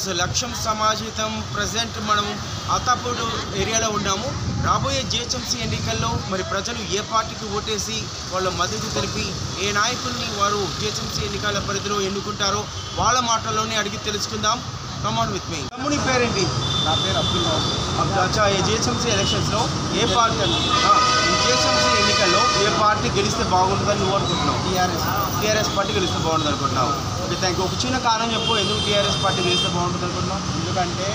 Viewers లక్ష్యం సమాజితం present మనం అత్తాపూర్ ఏరియాలో ఉన్నాము. రాబోయే జిహెచ్ఎంసీ ఎన్నికల్లో మరి ప్రజలు ఏ పార్టీకి ఓటేసి వాళ్ళ మద్దతు తెలిపి ఏ నాయకుల్ని వారు జిహెచ్ఎంసీ ఎన్నికల పరిధిలో ఎన్నుకుంటారో వాళ్ళ మాటల్లోనే అడిగి తెలుసుకుందాం. Come on with me. తమ్ముని పేరేంటి? నా పేరు అబ్దుల్. అచ్చా, ఈ జిహెచ్ఎంసీ ఎలక్షన్స్లో ఏ పార్టీ జిహెచ్ఎంసీ ఎన్నికల్లో ఏ పార్టీ గెలిస్తే బాగుంటుందని నువ్వు అనుకుంటున్నావు? టీఆర్ఎస్ పార్టీ గెలిస్తే బాగుంటుంది అనుకుంటున్నావు. Okay, thank you. ఒక చిన్న కారణం చెప్పు, ఎందుకు టీఆర్ఎస్ పార్టీ గెలిస్తే బాగుంటుంది అనుకుంటున్నావు? ఎందుకంటే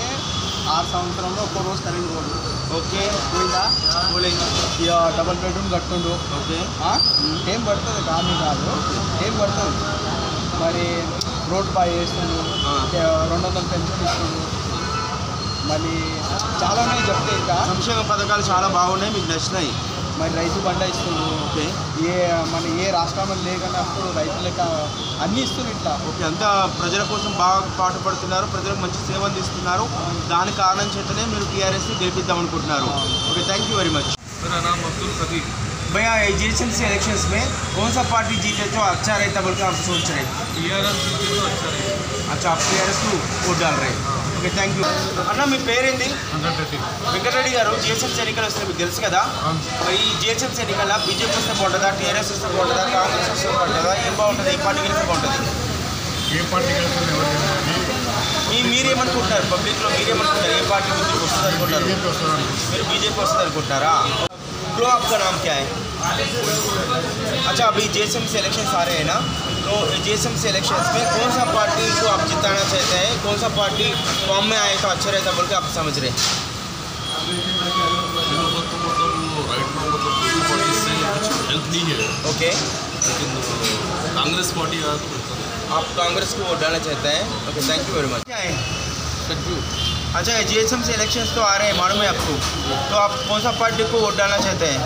6 సంవత్సరంలో ఒక్కో రోజు కరెంట్ పోదు. ఓకే, పోయిందా? పోలేదు. ఇక డబుల్ బెడ్రూమ్ కట్టుకుండు. ఓకే, ఏం పడుతుంది కాదు కాదు ఏం పడుతుంది. మరి రోడ్ బాయ్ వేస్తుండు, 200 పెన్షన్ ఇస్తుండు. మళ్ళీ చాలా ఉన్నాయి చెప్తే. ఇంకా సంక్షేమ పథకాలు చాలా బాగున్నాయి, మీకు నచ్చినాయి. మరి రైతు బండ ఇస్తుండు. ఓకే, ఏ రాష్ట్రంలో లేకన్నప్పుడు రైతులకు అన్నీ ఇస్తుంది ఇట్లా. ఓకే, అంతా ప్రజల కోసం బాగా పాటుపడుతున్నారు, ప్రజలకు మంచి సేవ అందిస్తున్నారు. దాని కారణం చేతనే మీరు టీఆర్ఎస్ని గెలిపిద్దాం అనుకుంటున్నారు. Okay, thank you very much. मेरा नाम अब्दुल कदीर। भैया जीएचएमसी इलेक्शंस में कौन सा पार्टी जीते तो अच्छा रहता बोल के आप सोच रहे? टीआरएस जीते तो अच्छा रहेगा। अच्छा, आप टीआरएस को वोट डाल रहे? ఓకే, థ్యాంక్ యూ అన్న. మీ పేరేంది? వెంకటరెడ్డి గారు. జిహెచ్ఎంసీ ఎన్నికలు వస్తే మీకు తెలుసు కదా, ఈ జిహెచ్ఎంసీ ఎన్నికల్లో బీజేపీ వస్తే బాగుంటుందా, టీఆర్ఎస్ వస్తే బాగుంటుందా, కాంగ్రెస్ వస్తే బాగుంటుందా, ఏం బాగుంటుంది? ఏ పార్టీ గెలిస్తే బాగుంటుంది? ఏ పార్టీ మీరేమనుకుంటున్నారు? పబ్లిక్లో మీరేమనుకుంటారు? ఏ పార్టీ ముందుకు వస్తుంది అనుకుంటారు? మీరు బీజేపీ వస్తుంది అనుకుంటున్నారా? तो आपका नाम क्या है? अच्छा, अभी जेएसएमसी इलेक्शंस आ रहे हैं ना, तो जेएसएमसी इलेक्शंस में कौन सा पार्टी को आप जिताना चाहते हैं? कौन सा पार्टी फॉर्म में आए तो अच्छा रहता बोल के आप समझ रहे हैं? हेल्प नहीं है। ओके, लेकिन कांग्रेस पार्टी आया तो आप कांग्रेस को वोट डालना चाहते हैं? Okay, thank you very much. क्या है? अच्छा, जीएचएमसी इलेक्शंस तो आ रहे हैं, मालूम है आपको, तो आप कौन सा पार्टी को वोट डालना चाहते हैं?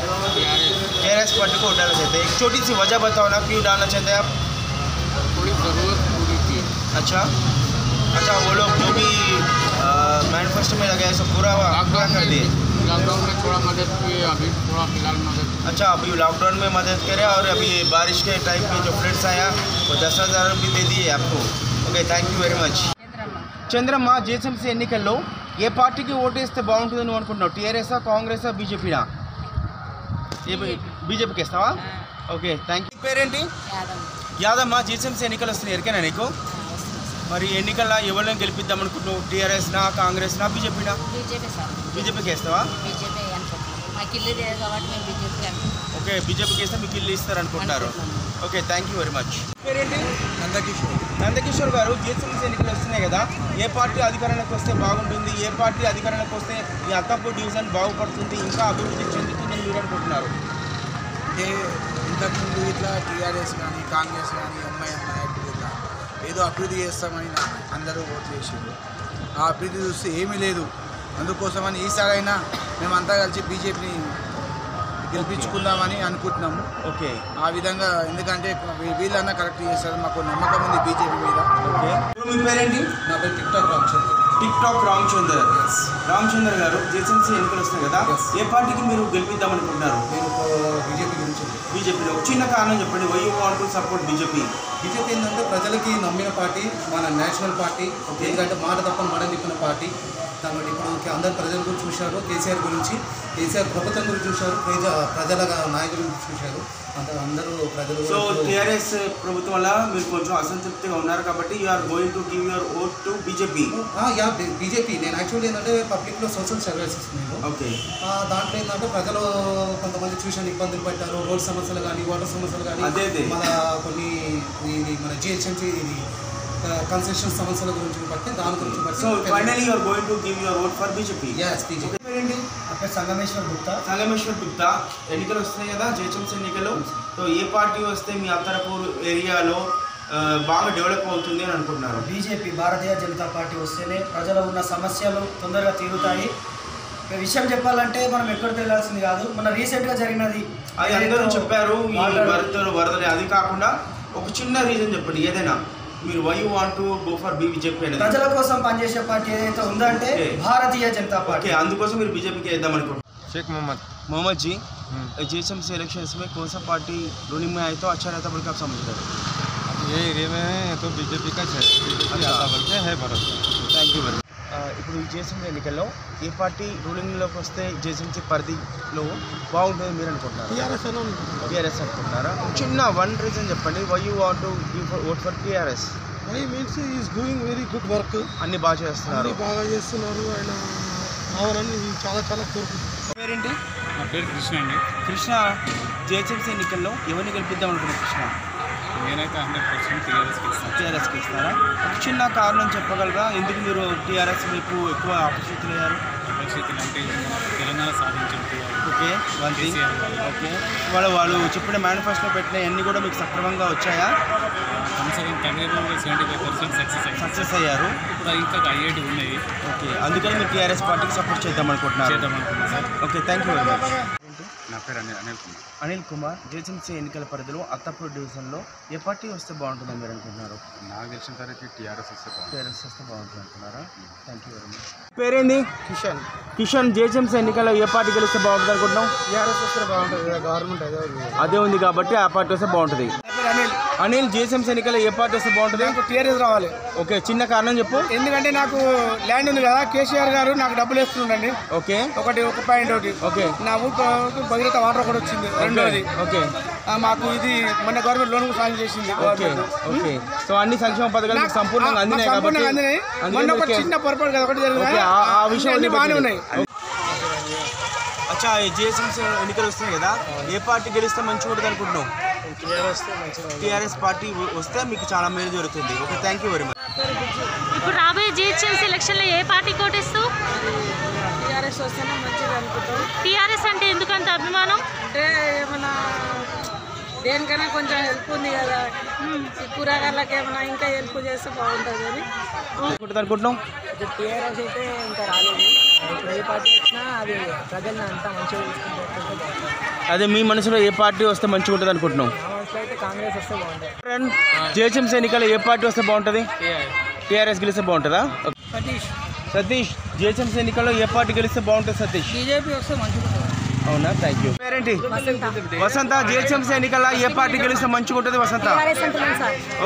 टीआरएस पार्टी को वोट डालना चाहते हैं. एक छोटी सी वजह बताओ ना, क्यों डालना चाहते हैं आप? थोड़ी ज़रूरत पूरी थी। अच्छा, वो लोग जो भी मैनिफेस्टो में लगे सब पूरा कर दिए. लॉकडाउन में थोड़ा मदद किए, अभी थोड़ा फिलहाल मदद। अच्छा, अभी लॉकडाउन में मदद करे और अभी बारिश के टाइम पे जो फ्लड्स आया वो 10,000 भी दे दिए आपको. Okay, thank you very much. Chandramma, GHMC ఎన్నికల్లో ఏ పార్టీకి ఓటేస్తే బాగుంటుంది నువ్వు అనుకుంటున్నావు? టీఆర్ఎస్ఆ, కాంగ్రెసా, బీజేపీనా? బీజేపీకి వేస్తావా? Okay, thank you. పేరేంటి? యాదమ్మ. జిహెచ్ఎంసీ ఎన్నికలు వస్తున్నాయి, ఎరికేనా నీకు? మరి ఎన్నికల్లో ఎవరిని గెలిపిద్దాం అనుకుంటున్నావు? టీఆర్ఎస్నా, కాంగ్రెస్నా, బీజేపీనా? బీజేపీకి వేస్తావా? ఓకే, బీజేపీకి వేస్తే మీకు ఇల్లు ఇస్తారనుకుంటున్నారు. Okay, thank you very much. పేరేంటి? నందకిషోర్ గారు. జిహెచ్ఎంసీ ఎన్నికలు వస్తున్నాయి కదా, ఏ పార్టీ అధికారంలోకి వస్తే బాగుంటుంది? ఏ పార్టీ అధికారంలోకి వస్తే ఈ అత్తాపూర్ డివిజన్ బాగుపడుతుంది, ఇంకా అభివృద్ధి చెందుతుందని మీరు అనుకుంటున్నారు? అంటే ఇంతకుముందు ఇట్లా టీఆర్ఎస్ కానీ కాంగ్రెస్ కానీ ఎంఐఎం నాయకులు ఇట్లా ఏదో అభివృద్ధి చేస్తామని అందరూ ఓట్లు వేసారు. ఆ అభివృద్ధి చూస్తే ఏమీ లేదు. అందుకోసమని ఈసారైనా మేమంతా కలిసి బీజేపీని గెలిపించుకుందామని అనుకుంటున్నాము. ఓకే, ఆ విధంగా, ఎందుకంటే వీళ్ళన్నా కరెక్ట్ చేస్తారు, మాకు నమ్మకం ఉంది బీజేపీ మీద. ఓకే, మీ పేరేంటి? నా పేరు టిక్టాక్ రామచంద్ర. టిక్టాక్ రామచంద్ర గారు. జిహెచ్ఎంసీ ఎన్నికలు వస్తున్నాయి కదా, ఏ పార్టీకి మీరు గెలిపిద్దాం అనుకుంటున్నారు? నేను బీజేపీ గురించి. బీజేపీలో ఒక చిన్న కారణం చెప్పండి. Why you want to support BJP? BJP ఏంటంటే ప్రజలకి నమ్మిన పార్టీ, మన నేషనల్ పార్టీ. ఎందుకంటే మాట తప్ప మాట తిప్పిన పార్టీ. కాబట్టి ఇప్పుడు అందరు ప్రజల గురించి చూశారు, కేసీఆర్ గురించి, కేసీఆర్ ప్రభుత్వం గురించి చూశారు, ప్రజల నాయకుల గురించి చూశారు. అందరూ ప్రజలు. సో టీఆర్ఎస్ ప్రభుత్వం వల్ల మీరు కొంచెం అసంతృప్తిగా ఉన్నారు కాబట్టి you are going to give your vote to BJP? BJP. నేను యాక్చువల్లీ ఏంటంటే పబ్లిక్లో సోషల్ సర్వీసెస్ నేను. ఓకే, దాంట్లో ఏంటంటే ప్రజలు కొంతమంది చూసాను ఇబ్బందులు పెట్టారు, రోడ్ సమస్యలు కానీ, వాటర్ సమస్యలు కానీ, మన కొన్ని మన జిహెచ్ఎంసీ కన్స్ట్రక్షన్ సమస్యల గురించి బట్టి దాని గురించి బట్టి. So finally you are going to give your vote for BJP? yes, BJP. ఏంటి? అక్కడ సంగమేశ్వర్ గుప్తా. ఎన్నికలు వస్తున్నాయి కదా, జిహెచ్ఎంసీ ఎన్నికలు, సో ఏ పార్టీ వస్తే మీ అత్తరపూర్ ఏరియాలో బాగా డెవలప్ అవుతుంది అని అనుకుంటున్నారు? బీజేపీ, భారతీయ జనతా పార్టీ వస్తేనే ప్రజలు ఉన్న సమస్యలు తొందరగా తీరుతాయి. విషయం చెప్పాలంటే మనం ఎక్కడికి వెళ్ళాల్సింది కాదు, మన రీసెంట్గా జరిగినది అది అందరూ చెప్పారు, ఈ వరదలు. అది కాకుండా ఒక చిన్న రీజన్ చెప్పండి ఏదైనా, మీరు why you want to go for BJP అనేది? ప్రజల కోసం పనిచేసే పార్టీ ఏదైతే ఉందంటే భారతీయ జనతా పార్టీ. అందుకోసం మీరు बीजेपी के वेद्दाम अनुకుంటున్నారు. शेख मोहम्मद जी, जीएचएमसी इलेक्शंस में कौन सा पार्टी रूलिंग में आए तो अच्छा रहता बोल के आप समझते हैं? ये एरिया में तो बीजेपी का है, बीजेपी आता बोल के है भरोसा। Thank you very much. ఇప్పుడు ఈ జిహెచ్ఎంసీ ఎన్నికల్లో ఏ పార్టీ రూలింగ్లోకి వస్తే జిహెచ్ఎంసీ పరిధిలో బాగుంటుంది మీరు అనుకుంటున్నారు? టీఆర్ఎస్ అనుకుంటున్నారా? చిన్న వన్ రీజన్ చెప్పండి, why you want to vote for TRS? I means is doing very good work, అన్ని బాగా చేస్తున్నారు. ఆయన కావాలని చాలా కోరుకుంటున్నాను. పేరేంటి? నా పేరు కృష్ణ అండి. కృష్ణ, జిహెచ్ఎంసీ ఎన్నికల్లో ఎవరిని గెలిపిద్దాం అనుకున్నారు కృష్ణ? నేనైతే 100% టీఆర్ఎస్కి ఇస్తాను. టీఆర్ఎస్కి ఇస్తారా? చిన్న కారణం చెప్పగలరా ఎందుకు మీరు టీఆర్ఎస్ మీకు ఎక్కువ ఆపర్చునిటీ అయ్యారు? పరిస్థితులు అంటే తెలంగాణ సాధించిన ఓకే, వన్ థింగ్. ఓకే, వాళ్ళు చెప్పిన మేనిఫెస్టో పెట్టిన అన్నీ కూడా మీకు సక్రమంగా వచ్చాయా? కనీసం తమిళనాడులో 75% సక్సెస్ అయ్యారు. ఇప్పుడు ఇంకా ఐఐటి ఉన్నాయి. ఓకే, అందుకని మీరు టీఆర్ఎస్ పార్టీకి సపోర్ట్ చేద్దాం అనుకుంటున్నారు. Sir. Okay, thank you very much. నా పేరు అనిల్ కుమార్. అనిల్ కుమార్, జిహెచ్ఎంసీ ఎన్నికల పరిధిలో అత్తాపూర్ డివిజన్లో ఏ పార్టీ వస్తే బాగుంటుందని మీరు అనుకుంటున్నారు? నాకు తెలిసిన తర్వాత టీఆర్ఎస్ వస్తే టీఆర్ఎస్ వస్తే బాగుంటుంది అనుకున్నారా? Thank you very much. పేరేంది? కిషన్, జిహెచ్ఎంసీ ఎన్నికల్లో ఏ పార్టీ గెలిస్తే బాగుంటుంది అనుకుంటున్నాం? టీఆర్ఎస్ వస్తే బాగుంటుంది, గవర్నమెంట్ అదే ఉంది కాబట్టి ఆ పార్టీ వస్తే బాగుంటుంది. అనిల్, జిహెచ్ఎంసీ ఎన్నికల్లో ఏ పార్టీ వస్తే బాగుంటుంది? టీఆర్ఎస్ రావాలి. ఓకే, చిన్న కారణం చెప్పు. ఎందుకంటే నాకు ల్యాండ్ ఉంది కదా, కేసీఆర్ గారు నాకు డబ్బులు వేస్తుండండి. ఓకే, ఒక పాయింట్ ఒకటి. ఓకే, నా ఊరికి భగీరథ వాటర్ కూడా వచ్చింది. రెండోది ఓకే, మాకు ఇది మన గవర్నమెంట్ లోన్ సాయం చేసింది. Okay, okay. సో అన్ని సంక్షేమ పథకాలు మీకు సంపూర్ణంగా అందినాయి కాబట్టి మొన్న ఒక చిన్న పొరపాటు కదా ఒకటి జరిగింది. ఆ విషయం బాగానే ఉన్నాయి. అచ్చా, ఈ జిహెచ్ఎంసీ ఎన్నికలు వస్తున్నాయి కదా, ఏ పార్టీ గెలిస్తే మంచిగా ఉంటుంది అనుకుంటున్నాం? టీఆర్ఎస్ పార్టీ వస్తే మీకు చాలా మేలు జరుగుతుంది. Okay, thank you very much. ఇప్పుడు రాబోయే జిహెచ్ఎంసీ ఎలక్షన్లో ఏ పార్టీ కోటేస్తూ? టీఆర్ఎస్ వస్తేనే మంచిది అనుకుంటాం. టీఆర్ఎస్ అంటే ఎందుకంత అభిమానం? అంటే ఏమన్నా దేనికైనా కొంచెం హెల్ప్ ఉంది కదా, ఈ కూరగాయలకి ఏమైనా ఇంకా హెల్ప్ చేస్తే బాగుంటుంది అని అనుకుంటున్నాం. టీఆర్ఎస్ అయితే ఇంకా రాలేదు. ఇప్పుడు ఏ పార్టీ వచ్చినా అది ప్రజల్ని అంతా మంచిగా చూసుకుంటే అదే మీ మనసులో ఏ పార్టీ వస్తే మంచిగా ఉంటుంది అనుకుంటున్నాం? మా మనసులో అయితే కాంగ్రెస్ వస్తే బాగుంటుంది. జిహెచ్ఎంసీ ఎన్నికల్లో ఏ పార్టీ వస్తే బాగుంటుంది? టీఆర్ఎస్ గెలిస్తే బాగుంటుందా? సతీష్, జిహెచ్ఎంసీ ఎన్నికల్లో ఏ పార్టీ గెలిస్తే బాగుంటుంది సతీష్? బీజేపీ వస్తే మంచిగా ఉంటుంది. అవునా, థ్యాంక్ యూ. పేరేంటి? వసంత, జిహెచ్ఎంసీ ఎన్నికల్లో ఏ పార్టీ గెలిస్తే మంచిగా ఉంటుంది Vasantha?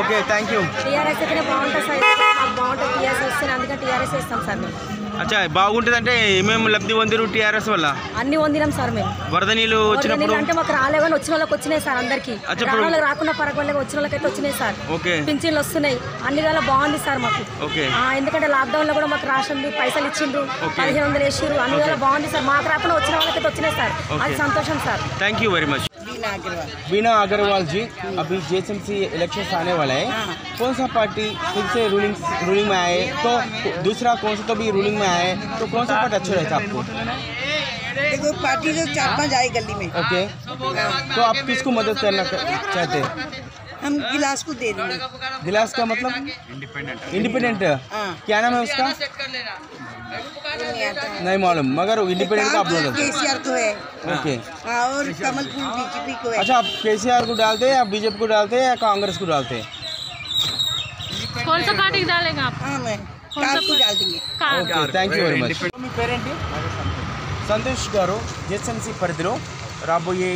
Okay, thank you. TRS అయితే బాగుంటుంది సార్, మాకు బాగుంటుంది టీఆర్ఎస్ వస్తే, అందుకని టీఆర్ఎస్ ఇస్తాం సార్ మేము. అచ్చా, బాగుంటుంది అంటే ఏమేమి లబ్ధి పొందిరు టీఆర్ఎస్ వల్ల? అన్ని పొందినాం సార్ మేము. వరద నీళ్ళు వచ్చినప్పుడు అంటే మాకు రాలేవని వచ్చిన వాళ్ళకి వచ్చినాయి సార్, అందరికి రాకుండా పరగ వాళ్ళకి వచ్చిన వాళ్ళకైతే వచ్చినాయి సార్. ఓకే, పింఛన్లు వస్తున్నాయి, అన్ని వేళ బాగుంది సార్ మాకు. ఓకే, ఎందుకంటే లాక్డౌన్ లో కూడా మాకు రాషన్ పైసలు ఇచ్చిండ్రు, 1500 వేసిర్రు, అన్ని వేళ బాగుంది సార్. మాకు రాకుండా వచ్చిన వాళ్ళకైతే వచ్చినాయి సార్, అది సంతోషం sir. Thank you very much. Bina Agarwal ji, अभी जेएसएमसी इलेक्शन आने वाला है, कौन सा पार्टी फिर से रूलिंग में आए तो दूसरा कौन सा तो भी रूलिंग में आए तो कौन सा पार्टी अच्छा रहता आपको? देखो पार्टी जो 4-5 आए गली में, ओके, तो आप किसको मदद करना चाहते हैं? हम गिलास को दे देंगे. गिलास का मतलब? इंडिपेंडेंट क्या नाम है उसका? नहीं मालूम, मगर इंडिपेंडेंट का आप लोग केसीआर को है. ओके, और कमलपुर बीजेपी को है. अच्छा, आप केसीआर को डालते हैं या बीजेपी को डालते हैं या कांग्रेस को डालते हैं? कौन सा पार्टी डालेंगे आप? हाँ, मैं कार को डाल देंगे. Okay, thank you very much. మీ పేరేంటి? సంతోష్ గారు, జిహెచ్ఎంసీ పరిధిలో రాబోయే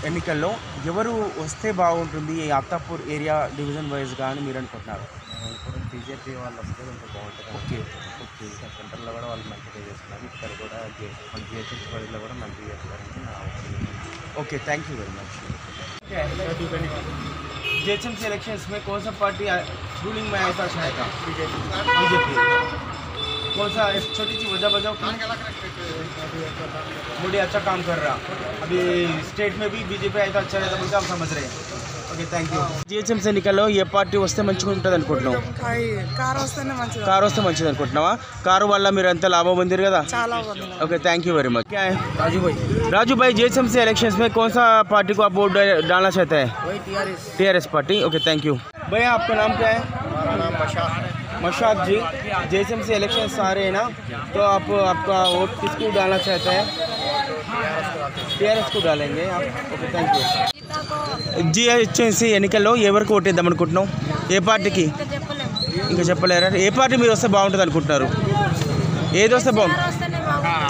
ఎన్నికల్లో ఎవరు వస్తే బాగుంటుంది ఈ అత్తాపూర్ ఏరియా డివిజన్ వైజ్గా అని మీరు అనుకుంటున్నారు? ఇప్పుడు బీజేపీ వాళ్ళు వస్తే కొంచెం బాగుంటుంది. ఓకే, ఓకే, సెంటర్లో కూడా వాళ్ళు మంచిగా చేస్తున్నారు, ఇక్కడ కూడా మన జిహెచ్ఎంసీ పరిధిలో కూడా మంచిగా చేస్తారని నా opinion. Okay, thank you very much. JHMC elections में कौन सा पार्टी रूलिंग में ऐसा चाहेगा? बीजेपी. कौन सा? छोटी सी वजह बताओ. मोदी अच्छा काम कर रहा, अभी स्टेट में भी बीजेपी ऐसा अच्छा रहता बोलते आप समझ रहे हैं. Okay, thank you. జిహెచ్ఎంసీ ఎన్నికల్లో ఏ పార్టీ వస్తే మంచిగా ఉంటుంది అనుకుంటున్నావు? కారు వస్తేనే మంచిది. కారు వస్తే మంచిది అనుకుంటున్నావా? కారు వల్ల మీరు ఎంత లాభం పొందిరు కదా? చాలా. Okay, thank you very much. क्या है? राजू भाई, जेएचएमसी इलेक्शंस में कौन सा पार्टी को आप वोट डालना चाहते हैं? वही TRS party. Okay, thank you. भैया, आपका नाम क्या है? हमारा नाम मशाक है. मशाक जी, जेएचएमसी इलेक्शंस आ रहे हैं ना, तो आप आपका वोट किसको डालना चाहते हैं? टीआरएस को डालेंगे आप. Okay, thank you. జిహెచ్ఎంసీ ఎన్నికల్లో ఎవరికి ఓటేద్దాం అనుకుంటున్నాం? ఏ పార్టీకి ఇంకా చెప్పలేరా? ఏ పార్టీ మీరు వస్తే బాగుంటుంది అనుకుంటున్నారు? ఏది వస్తే బాగుంటుంది?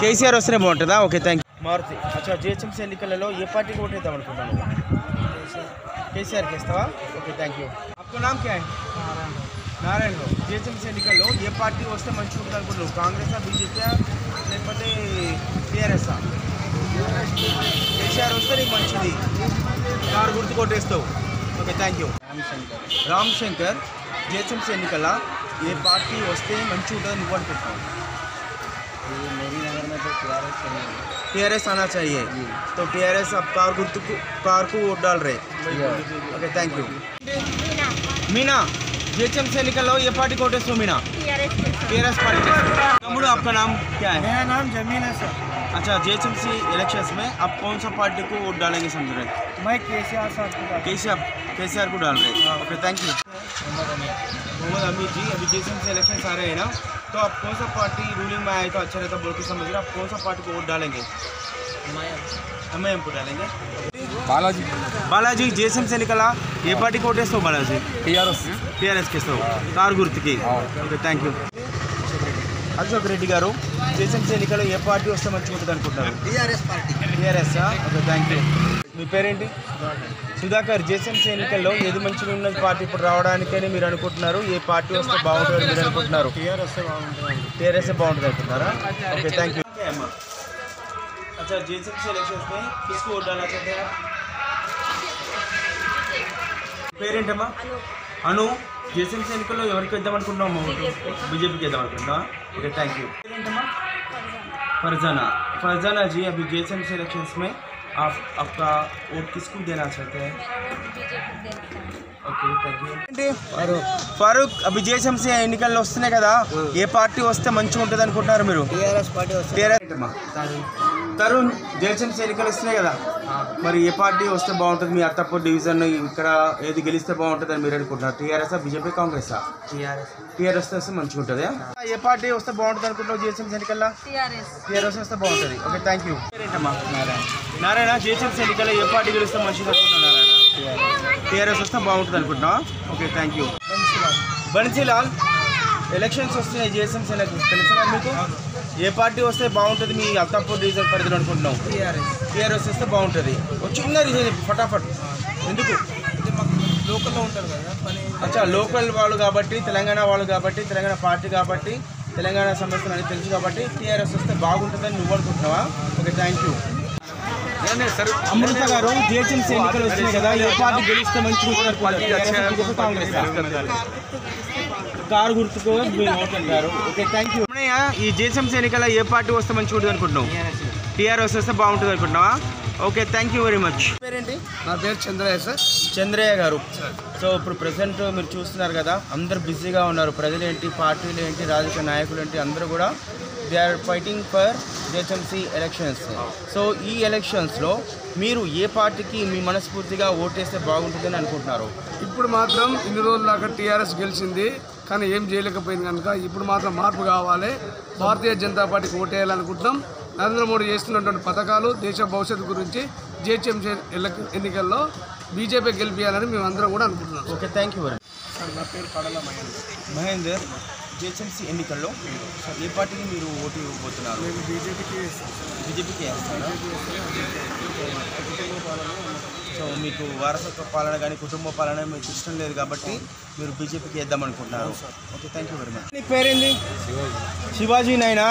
కేసీఆర్ వస్తేనే బాగుంటుందా? Okay, thank you. మారుతి, అచ్చా, జిహెచ్ఎంసీ ఎన్నికలలో ఏ పార్టీకి ఓటేద్దాం అనుకుంటున్నాను? కేసీఆర్కి ఇస్తావా? Okay, thank you. आपका नाम क्या है? నారాయణ జిహెచ్ఎంసీ ఎన్నికల్లో ఏ పార్టీ వస్తే మంచిగా ఉంటుంది అనుకుంటున్నావు? కాంగ్రెసా, బీజేపీయా, లేకపోతే టీఆర్ఎస్ఆ? కేసీఆర్ వస్తే నీకు మంచిది, కారు గుర్తు కొట్టేస్తావు. Okay, thank you. Ram Shankar GHMC ఎన్నికల్లో ఏ పార్టీ వస్తే మంచిగా ఉంటుందని నువ్వు అనుకుంటున్నావు? मेरी नज़र में तो टीआरएस आना चाहिए. तो टीआरएस अब कार को वोट डाल रहे. Okay, thank you. Meena GHMC एनिकल ये पार्टी को वोट मीना? TRS party. तमुడు आपका नाम क्या है? मेरा नाम जमीन है सर. अच्छा, जीएचएमसी इलेक्शंस में आप कौन सा पार्टी को वोट डालेंगे समझ रहे? मैं केसीआर साहब को केसीआर को डाल रहे. Okay, thank you. मोहम्मद अमीर जी, अभी जीएचएमसी इलेक्शंस आ रहे हैं ना, तो आप कौन सा पार्टी रूलिंग में आए तो अच्छा रहता बोल के समझ रहे? आप कौन सा पार्टी को वोट डालेंगे? एमआईएम को डालेंगे. बालाजी जीएचएमसी निकला ये पार्टी को वोट बालाजी? टीआरएस के కారు గుర్తుకి. Okay, thank you. Ashok Reddy garu GSMC ఎన్నికల్లో ఏ పార్టీ వస్తే మంచిగా ఉంటుంది అనుకుంటారు? టీఆర్ఎస్. Okay, thank you. మీ పేరేంటి? సుధాకర్ జీఎస్ఎంసీ ఎన్నికల్లో ఏది మంచిగా ఉన్న పార్టీ ఇప్పుడు రావడానికని మీరు అనుకుంటున్నారు? ఏ పార్టీ వస్తే బాగుంటుందని మీరు అనుకుంటున్నారు? టీఆర్ఎస్ బాగుంటుంది అనుకుంటున్నారా? Okay, thank you. अच्छा, जीएचएमसी इलेक्शंस में किसको वोट डालना चाहते हैं? पेरेंट अम्मा अनु जीएचएमसी ఎన్నికల్లో ఎవరికి వేద్దామనుకుంటున్నాము? बीजेपी के వేద్దామనుకుంటున్నా. Okay, thank you. पेरेंट अम्मा फरजाना जी, अभी जीएचएमसी इलेक्शंस में आप आपका वोट किसको देना चाहते हैं? Okay, thank you. फारूक अभी जीएचएमसी ఎన్నికల్లో వస్తున్నాయి కదా, ఏ పార్టీ వస్తే మంచిగా ఉంటుంది అనుకుంటున్నారు మీరు? టీఆర్ఎస్ పార్టీ వస్తే. టీఆర్ఎస్ అమ్మా. తరుణ్ జీహెచ్ఎంసీ ఎన్నికలు వస్తున్నాయి కదా, మరి ఏ పార్టీ వస్తే బాగుంటుంది? మీ అత్తాపూర్ డివిజన్ ఇక్కడ ఏది గెలిస్తే బాగుంటుంది అని మీరు అనుకుంటున్నారు? TRS, BJP, కాంగ్రెసా? టీఆర్ఎస్ వస్తే మంచిగా ఉంటుంది. ఏ పార్టీ వస్తే బాగుంటుంది అనుకుంటున్నావు జీహెచ్ఎంసీ ఎన్నికల్లో? టీఆర్ఎస్ వస్తే బాగుంటుంది. Okay, thank you. ఏంటమ్మా? నారాయణ జీహెచ్ఎంసీ ఎన్నికల్లో ఏ పార్టీ గెలిస్తే మంచిది అనుకుంటున్నాను? టీఆర్ఎస్ వస్తే బాగుంటుంది అనుకుంటున్నావా? Okay, thank you. Bansilal elections వస్తున్నాయి జీహెచ్ఎంసీ ఎలక్షన్స్ తెలుసా మీకు? ఏ పార్టీ వస్తే బాగుంటుంది మీ అత్తాపూర్ డివిజన్ పరిధిలో అనుకుంటున్నాం? టీఆర్ఎస్ వస్తే బాగుంటుంది. ఒక చిన్న రీజన్ ఫటాఫట్. ఎందుకు? లోకల్లో ఉంటారు కదా పని. అచ్చా, లోకల్ వాళ్ళు కాబట్టి, తెలంగాణ వాళ్ళు కాబట్టి, తెలంగాణ పార్టీ కాబట్టి, తెలంగాణ సమస్యలు అని తెలుసు కాబట్టి టీఆర్ఎస్ వస్తే బాగుంటుందని నువ్వు అనుకుంటున్నావా? Okay, thank you. అమృత గారు జీహెచ్ఎంసీ ఎన్నికలు వస్తున్నాయి కదా, ఏ పార్టీ గెలిస్తే మంచిగా కాంగ్రెస్ కారు గుర్తుకు మీరు ఓట్ అంటారు. Okay, thank you. ఈ జీహెచ్ఎంసీ ఎన్నికల్లో ఏ పార్టీ వస్తే మంచిగా ఉంటుంది అనుకుంటున్నావు? టీఆర్ఎస్ వస్తే బాగుంటుంది అనుకుంటున్నావా? Okay, thank you very much. పేరేంటి? నా పేరు చంద్రయ్య సార్. చంద్రయ్య గారు, సో ఇప్పుడు ప్రెసెంట్ మీరు చూస్తున్నారు కదా, అందరు బిజీగా ఉన్నారు. ప్రజలేంటి, పార్టీలు ఏంటి, రాజకీయ నాయకులు ఏంటి, అందరూ కూడా they are fighting for GHMC elections. So ఈ ఎలక్షన్స్లో మీరు ఏ పార్టీకి మీ మనస్ఫూర్తిగా ఓటేస్తే బాగుంటుందని అనుకుంటున్నారు? ఇప్పుడు మాత్రం ఇన్ని రోజుల దాకా టీఆర్ఎస్ గెలిచింది, కానీ ఏం చేయలేకపోయింది కనుక ఇప్పుడు మాత్రం మార్పు కావాలి. భారతీయ జనతా పార్టీకి ఓటేయాలనుకుంటున్నాం. నరేంద్ర మోడీ చేస్తున్నటువంటి పథకాలు, దేశ భవిష్యత్తు గురించి జీహెచ్ఎంసీ ఎన్నికల్లో బీజేపీ గెలిపించాలని మేము అందరం కూడా అనుకుంటున్నాం. Okay, thank you very sir. నా పేరు కడల మహేందర్. జీహెచ్ఎంసీ ఎన్నికల్లో ఏ పార్టీకి మీరు ఓటు ఇవ్వబోతున్నారు? మేము బీజేపీకి బీజేపీకి వేస్తారా? సో మీకు వారసత్వ పాలన కానీ కుటుంబ పాలన మీకు ఇష్టం లేదు కాబట్టి మీరు బీజేపీకి వేద్దాం అనుకుంటున్నారు. Okay, thank you very much. నీకు పేరేంది? శివాజీ నైనా.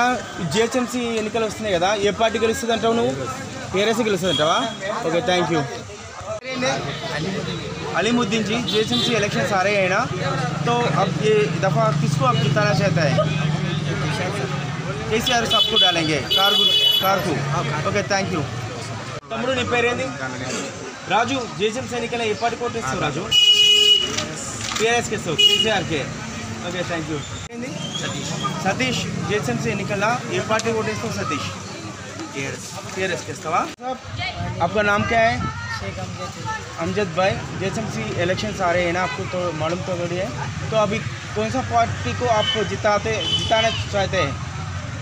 జీహెచ్ఎంసీ ఎన్నికలు వస్తున్నాయి కదా, ఏ పార్టీ గెలుస్తుంది అంటావు నువ్వు? టీఆర్ఎస్ గెలుస్తుంది అంటావా? Okay, thank you. Alimuddin ji GHMC election आ रहे हैं ना, तो अब ये दफ़ा किसको आप जिताना चाहता है? केसीआर साहब को डालेंगे, कार को. Okay, thank you. तमुడు నీ పేరేంది? రాజు జీహెచ్ఎంసీ ఎన్నికల ఏ పార్టీ కోటేస్తావు? రాజు టీఆర్ఎస్కి ఇస్తావు, కేసీఆర్కే. Okay, thank you. Satish GHMC ఎన్నికల ఏ పార్టీ కోటేస్తావు? సతీష్ टीआरएस के इस्तेवा. आपका नाम क्या है? अमजद भाई. जीएचएमसी इलेक्शंस आ रहे हैं ना, आपको तो मालूम तो थोड़ी है, तो अभी कौन सा पार्टी को आप जिताना चाहते हैं?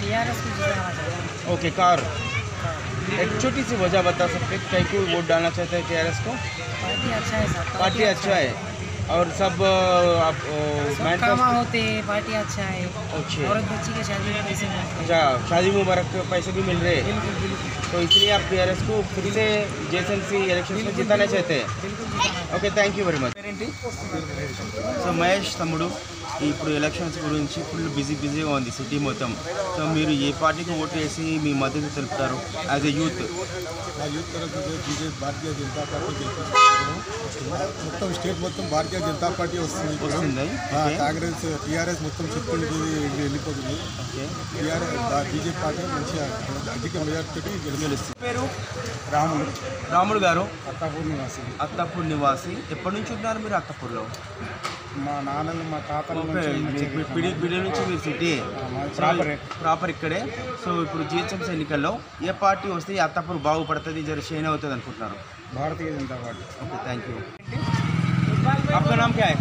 टीआरएस को जिताना चाहते हैं. Okay, car. एक छोटी सी वजह बता सकते हैं कहीं को वोट डालना चाहते हैं टीआरएस को? पार्टी अच्छा है सर. पार्टी अच्छा है. और सब कामा होते पार्टी अच्छा है अच्छे औरत बच्ची के शादी में पैसे मिलते हैं। अच्छा शादी मुबारक के पैसे भी मिल रहे हैं, तो इसलिए आप टीआरएस को फिर से जेएसएमसी इलेक्शन में जिताना चाहते हैं। Okay thank you very much. పేరేంటి? సో మహేష్ తమ్ముడు, ఇప్పుడు ఎలక్షన్స్ గురించి ఫుల్ బిజీగా ఉంది సిటీ మొత్తం. సో మీరు ఏ పార్టీకి ఓటు వేసి మీ మద్దతు తెలుపుతారు యాజ్ ఎ యూత్? ఆ యూత్ తరఫు బీజేపీ భారతీయ జనతా పార్టీ మొత్తం స్టేట్ మొత్తం భారతీయ జనతా పార్టీ వస్తుంది. కాంగ్రెస్ టీఆర్ఎస్ మొత్తం చెప్తుంది వెళ్ళిపోతుంది. బీజేపీ పార్టీ మంచిగా అధిక మెజార్టీతో గెలుస్తుంది. పేరు? రాముడు. రాముడు గారు అత్తాపూర్ నివాసి. ఎప్పటి నుంచి ఉన్నారు మీరు అత్తాపూర్లో? మా నాన్నలు మా తాతల బిడి నుంచి మీరు సిటీ ప్రాపర్ ఇక్కడే. సో ఇప్పుడు జిహెచ్ఎంసీ ఎన్నికల్లో ఏ పార్టీ వస్తే ఈ అత్తాపూర్ బాగుపడుతుంది, జర షైన్ అవుతుంది అనుకుంటున్నారు? Bharatiya Janata party. Okay thank you. आपका नाम क्या है?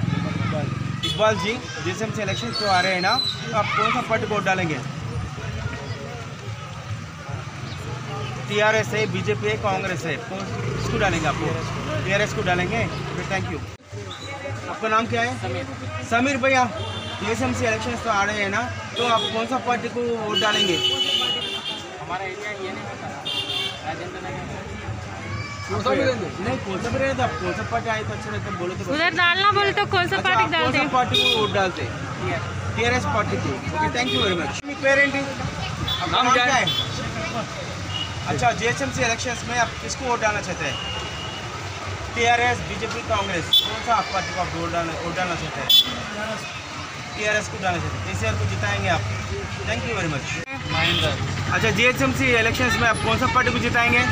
इकबाल जी. जेएसएमसी इलेक्शन तो आ रहे हैं ना, तो आप कौन सा पार्टी को वोट डालेंगे? टीआरएस है, बीजेपी है, कांग्रेस है, किसको डालेंगे आपको? टीआरएस को डालेंगे. Okay thank you. आपका नाम क्या है? समीर भैया. जेएसएमसी इलेक्शन तो आ रहे हैं ना, तो आप कौन सा पार्टी को वोट डालेंगे? हमारा एरिया ये नहीं पता, राजेंद्र नगर नहीं कौन सा भी रहता, आप कौन सा पार्टी आए तो अच्छा रहता है, बोलो तो उधर डालना बोले तो कौन सा पार्टी डालते हैं? पार्टी को वोट डालते टीआरएस पार्टी को. Okay thank you very much. Parent नाम क्या है? अच्छा जेएसएमसी इलेक्शंस में आप किसको वोट डालना चाहते हैं? टीआरएस, बीजेपी, कांग्रेस, कौन सा आप पार्टी को आप वोट डालना चाहते हैं? टीआरएस को डालना चाहते हैं. केसीआर को जिताएंगे आप. Thank you very much. अच्छा जेएसएमसी इलेक्शंस में आप कौन सा पार्टी को जिताएंगे?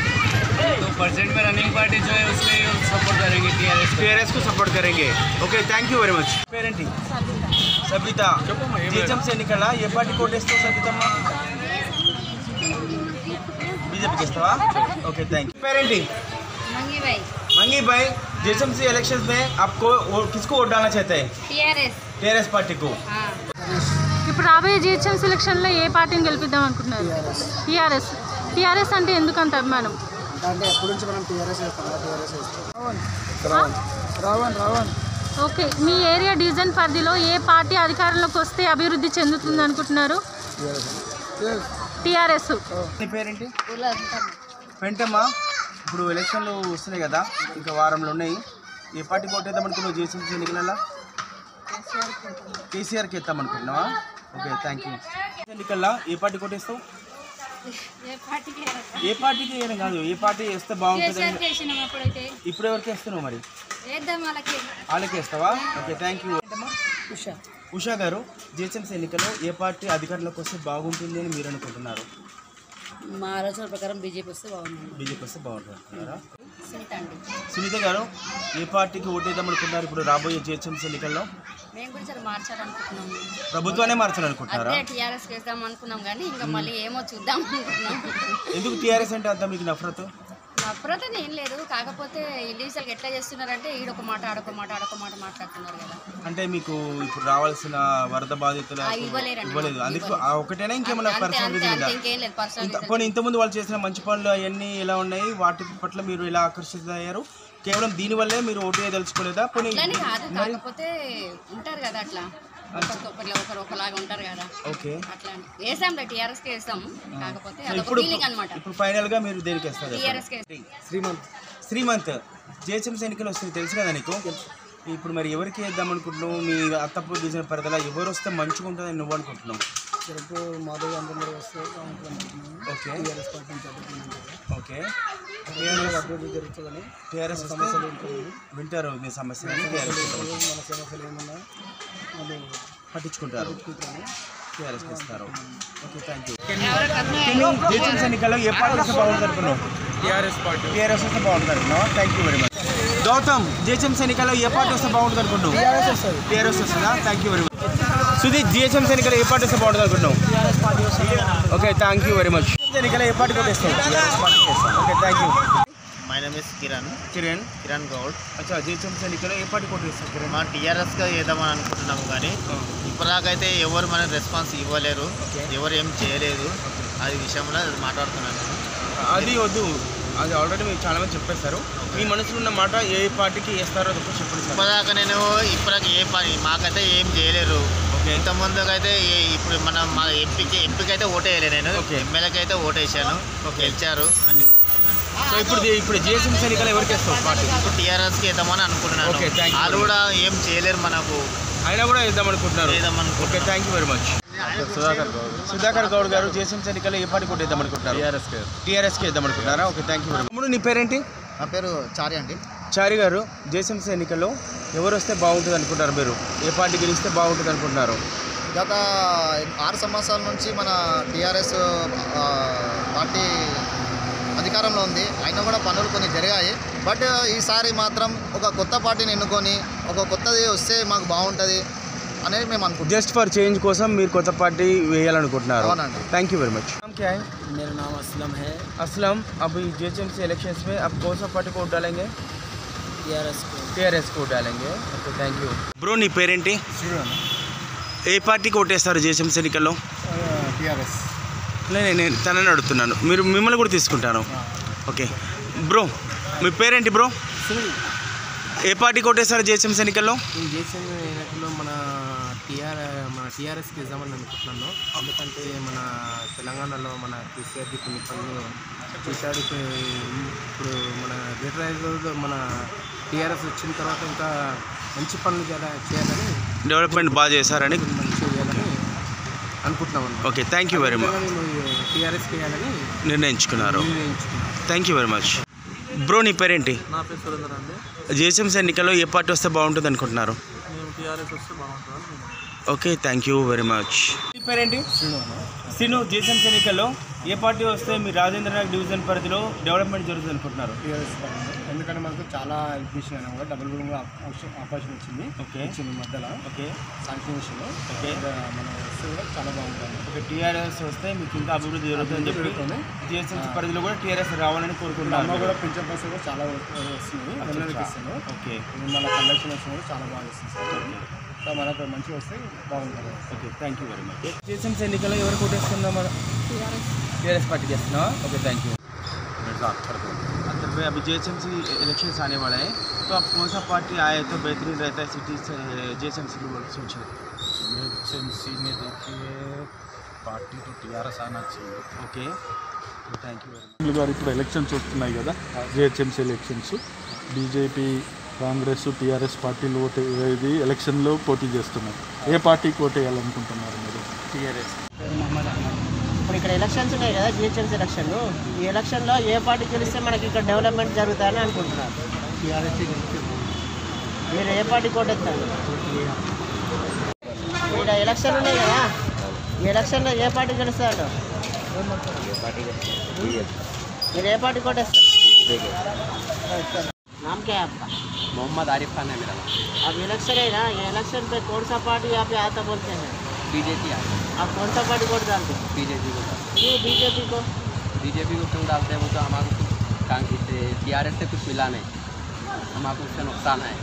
तो परसेंट में रनिंग पार्टी जो है उसके सपोर्ट करेंगे, टीआरएस को सपोर्ट करेंगे. Okay thank you very much. पेरेंट సబిత. జీహెచ్ఎంసీ ఎన్నికల ఏ పార్టీ కోటేస్తావు సబితమ్మ? बीजेपी इस्तावा. Okay thank you. पेरेंट मंगी भाई जेएसएमसी इलेक्शंस में आपको किसको वोट डालना चाहते हैं? टीआरएस पार्टी को. ఇప్పుడు రాబోయే జిహెచ్ఎంసీ సెలక్షన్లో ఏ పార్టీని గెలిపిద్దాం అనుకుంటున్నారు? టీఆర్ఎస్ అంటే ఎందుకంత అభిమానం? అంటే ఎప్పటి నుంచి మనం టీఆర్ఎస్ రావణ్. ఓకే మీ ఏరియా డివిజన్ పరిధిలో ఏ పార్టీ అధికారంలోకి వస్తే అభివృద్ధి చెందుతుంది అనుకుంటున్నారు? టీఆర్ఎస్. నీ పేరేంటి? వెంటమ్మా. ఇప్పుడు ఎలక్షన్లు వస్తున్నాయి కదా, ఇంకా వారంలో ఉన్నాయి. ఏ పార్టీ కోటేద్దాం అనుకున్నావు జీహెచ్ఎంసీ ఎన్నికలలో? కేసీఆర్కి వేద్దాం అనుకుంటున్నావా? Okay thank you. ఎన్నికల్లో ఏ పార్టీ కోటేస్తావు? ఏ పార్టీకి ఏం కాదు, ఏ పార్టీ వేస్తే బాగుంటుంది. ఇప్పుడు ఎవరికి వేస్తున్నావు మరి? వాళ్ళకి వేస్తావా? Okay thank you. ఉషా గారు జీహెచ్ఎంసీ ఎన్నికల్లో ఏ పార్టీ అధికారంలోకి వస్తే బాగుంటుంది అని మీరు అనుకుంటున్నారు? మా ఆలోచన ప్రకారం బీజేపీ వస్తే బాగుంటుంది. బీజేపీ వస్తే బాగుంటుంది అనుకుంటున్నారా? సునీత గారు ఏ పార్టీకి ఓటేద్దాం అనుకుంటున్నారు ఇప్పుడు రాబోయే జీహెచ్ఎంసీ ఎన్నికల్లో? మేము కూడా చాలా మార్చాలనుకుంటున్నాము. ప్రభుత్వాన్ని మార్చాలనుకుంటున్నారా? అదే టీఆర్ఎస్ వేద్దాం అనుకున్నాం కానీ ఇంకా మళ్ళీ ఏమో చూద్దాం అనుకుంటున్నాం. ఎందుకు టీఆర్ఎస్ అంటే అంత మీకు నఫరత్? నఫరత్ అని ఏం లేదు, కాకపోతే ఇండివిజువల్గా ఎట్లా చేస్తున్నారంటే ఈడొక మాట ఆడొక మాట మాట్లాడుతున్నారు కదా. అంటే మీకు ఇప్పుడు రావాల్సిన వరద బాధితులు ఇవ్వలేదు, అందుకు ఒకటేనా ఇంకేమన్నా పర్సనల్ రీజన్? పోనీ ఇంతకుముందు వాళ్ళు చేసిన మంచి పనులు అవన్నీ ఎలా ఉన్నాయి, వాటి పట్ల మీరు ఎలా ఆకర్షితయ్యారు? కేవలం దీనివల్లే మీరు ఓటు వేయదలుచుకోలేదా? పోనీ కాకపోతే ఉంటారు కదా అట్లా ఒకరు ఒకలాగా ఉంటారు కదా. ఓకే అట్లా వేసాంలే, టీఆర్ఎస్కి వేసాం. కాకపోతే ఇప్పుడు ఫైనల్ గా మీరు దేనికి వేస్తారు? శ్రీమంత్ జీహెచ్ఎంసీ ఎన్నికలు వస్తుంది తెలుసు కదా నీకు? ఇప్పుడు మరి ఎవరికి వేద్దాం అనుకుంటున్నావు? మీ అత్తపూర్ డివిజన్ పరిధిలో ఎవరు వస్తే మంచిగా ఉంటుందని నువ్వు అనుకుంటున్నావు? మాధవ్ అందరూ వస్తే ఓకే ఓకే. అభివృద్ధి జరుగుతుందని టీఆర్ఎస్ సమస్యలు వింటారు, మీ సమస్యలు మన సమస్యలు ఏమన్నా పట్టించుకుంటారు, టీఆర్ఎస్ ఇస్తారు. Okay thank you. జీహెచ్ఎంసీ ఎన్నికల్లో ఏ పార్టీ వస్తే బాగుంటుంది అనుకున్నావు? టీఆర్ఎస్ వస్తే బాగుంటుంది అనుకున్నావు. Thank you very much. Gautam GHMC ఎన్నికల్లో ఏ పార్టీ వస్తే బాగుంటుంది అనుకున్నావు? టీఆర్ఎస్ వస్తుందా? Thank you very much. Sudeep GHMC ఎన్నికల్లో ఏ పార్టీ వస్తే బాగుంటుంది అనుకున్నావు? Okay thank you very much. ఎన్నికల్లో ఏ పార్టీ కొట్టేస్తావు? Okay thank you. My name is Kiran Goud. అచ్చా జీహెచ్ఎంసీ ఎన్నికల్లో ఏ పార్టీ కొట్టేస్తావు కిరణ్? మా టీఆర్ఎస్గా వేద్దామని అనుకుంటున్నాము కానీ ఇప్పటిదాకైతే ఎవరు మనకు రెస్పాన్స్ ఇవ్వలేరు, ఎవరు ఏం చేయలేదు. అది విషయంలో మాట్లాడుతున్నాను. అది వద్దు, అది ఆల్రెడీ మీరు చాలా మంది చెప్పేస్తారు. మీ మనసులో ఉన్న మాట ఏ పార్టీకి వేస్తారో అది ఒకటి చెప్పండి సార్. ఇప్పటిదాకా నేను ఇప్పటికి ఏ పని మాకైతే ఏం చేయలేరు. ఇంతకుముందుకు అయితే ఇప్పుడు మనం మా ఎంపీకి అయితే ఓటేయలేదు నేను. ఎమ్మెల్యేకి అయితే ఓటేసాను, గెలిచారు అని. సో ఇప్పుడు జిహెచ్ఎంసీ ఎన్నికలు ఎవరికి వేస్తావు పార్టీ? ఇప్పుడు టీఆర్ఎస్కి వేద్దామని అనుకుంటున్నాను. వాళ్ళు కూడా ఏం చేయలేరు మనకు, అయినా కూడా వేద్దాం అనుకుంటున్నారు. Okay, thank you very much. Sudhakar Goud గారు జిహెచ్ఎంసీ ఎన్నికల్లో ఏ పార్టీ కూడా వేద్దాం అనుకుంటారు? టీఆర్ఎస్కి వేద్దాం అనుకుంటారా? Okay, thank you very much. నీ పేరేంటి? నా పేరు చారి అండి. చారి గారు, జిహెచ్ఎంసీ ఎన్నికల్లో ఎవరు వస్తే బాగుంటుంది అనుకుంటారు? మీరు ఏ పార్టీ గెలిస్తే బాగుంటుంది అనుకుంటున్నారు? గత 6 సంవత్సరాల నుంచి మన టీఆర్ఎస్ పార్టీ అధికారంలో ఉంది. అయినా కూడా పనులు కొన్ని జరిగాయి. బట్ ఈసారి మాత్రం ఒక కొత్త పార్టీని ఎన్నుకొని ఒక కొత్తది వస్తే మాకు బాగుంటుంది అనేది మేము అనుకుంటున్నాం. జస్ట్ ఫర్ చేంజ్ కోసం మీరు కొత్త పార్టీ వేయాలనుకుంటున్నారు? అవునండి. Thank you very much. क्या है? मेरा नाम असलम है. असलम, अभी जीएचएमसी इलेक्शंस में आप कौन सा पार्टी को वोट डालेंगे? टीआरएस को डालेंगे. Okay, thank you. ब्रो, నీ పేరేంటి? ఏ పార్టీకి ఓటేస్తారు జిహెచ్ఎంసీ ఎన్నికల్లో? టీఆర్ఎస్. నేను తనని అడుగుతున్నాను, మిమ్మల్ని కూడా తీసుకుంటాను. ఓకే బ్రో, మీ పేరేంటి బ్రో? ఏ పార్టీకి ఓటేస్తారు జిహెచ్ఎంసీ ఎన్నికల్లో? జిహెచ్ఎంసీ ఎన్నికల్లో మన టీఆర్ఎస్కి ఇద్దామని అనుకుంటున్నాను. ఎందుకంటే మన తెలంగాణలో మన కేసీఆర్కి కొన్ని పనులు చేశాడు. ఇప్పుడు మన గ్రేటర్ హైదరాబాద్లో మన టీఆర్ఎస్ వచ్చిన తర్వాత ఇంకా మంచి పనులు చేయాలని, డెవలప్మెంట్ బాగా చేశారని చేయాలని అనుకుంటున్నాం. Okay, thank you very much. టీఆర్ఎస్కి వేయాలని నిర్ణయించుకున్నారు. Thank you very much. Bro, నీ పేరేంటి? నా పేరు సురేందర్ అండి. జిహెచ్ఎంసీ ఎన్నికల్లో ఏ పార్టీ వస్తే బాగుంటుంది అనుకుంటున్నారు? మేము టీఆర్ఎస్ వస్తే బాగుంటుంది. Okay, thank you very much. మీ పేరేంటి? శ్రీను, జిహెచ్ఎంసీ ఎన్నికల్లో ఏ పార్టీ వస్తే మీ రాజేంద్రనగర్ డివిజన్ పరిధిలో డెవలప్మెంట్ జరుగుతుంది అనుకుంటున్నారు? TRS party. ఎందుకంటే మనకు చాలా హెల్ప్ విషయం కూడా డబుల్ బెడ్రూమ్ అవకాశం వచ్చింది. వచ్చింది మధ్యలో. శాంక్షన్ విషయంలో. మన వస్తే కూడా చాలా బాగుంటుంది. ఓకే, టీఆర్ఎస్ వస్తే మీకు ఇంకా అభివృద్ధి జరుగుతుందని చెప్పి జిహెచ్ఎంసీ పరిధిలో కూడా టీఆర్ఎస్ రావాలని కోరుకుంటున్నాను. అమ్మ కూడా పెన్షన్ పైసలు కూడా చాలా వస్తుంది. అందరికీ ఇస్తాను. ఓకే, మన కలెక్షన్ వచ్చిన కూడా చాలా బాగా వస్తుంది సార్. సో మనకు మంచిగా వస్తే బాగుంటుంది. Okay, thank you very much. GHMC ఎన్నికల్లో ఎవరు కొట్టేస్తున్నాం? మనం टीआरएस पार्टी के ना. Okay, thank you. अख्तर भाई, अभी जीएचएमसी इलेक्शंस आने वाला है, तो आप कौन सा पार्टी आए तो बेहतरीन रहता है सिटी से जीएचएमसी की सोचिए? जीएचएमसी में देखिए पार्टी तो टीआरएस आना चाहिए. Okay, thank you. గారు ఇప్పుడు ఎలక్షన్స్ వస్తున్నాయి కదా, GHMC elections. BJP, Congress, TRS పార్టీలు ఇది ఎలక్షన్లో పోటీ చేస్తున్నారు. ఏ పార్టీకి ఓటు వేయాలనుకుంటున్నారు మీరు? టీఆర్ఎస్. ఇప్పుడు ఇక్కడ ఎలక్షన్స్ ఉన్నాయి కదా, జిహెచ్ఎంసీ ఎలక్షన్. ఈ ఎలక్షన్లో ఏ పార్టీ గెలిస్తే మనకి ఇక్కడ డెవలప్మెంట్ జరుగుతాయని అనుకుంటున్నారు? టీఆర్ఎస్. మీరు ఏ పార్టీ కోటేస్తారు? ఇక్కడ ఎలక్షన్ ఉన్నాయి కదా, ఈ ఎలక్షన్లో ఏ పార్టీ గెలుస్తారు? మీరు ఏ पार्टी को टेस्ट? नाम क्या है आपका? मोहम्मद आरिफ खान है मेरा नाम. अब इलेक्शन है ना, ये इलेक्शन पे कौन सा पार्टी यहाँ पे आता बोलते हैं? बीजेपी आता. आप कौन सा पार्टी वोट डालते हैं? बीजेपी को. क्यों बीजेपी को? बीजेपी को क्यों डालते हैं? वो तो हमारे कांग्रेस से टीआरएस से कुछ मिला नहीं, हमारे उससे नुकसान है.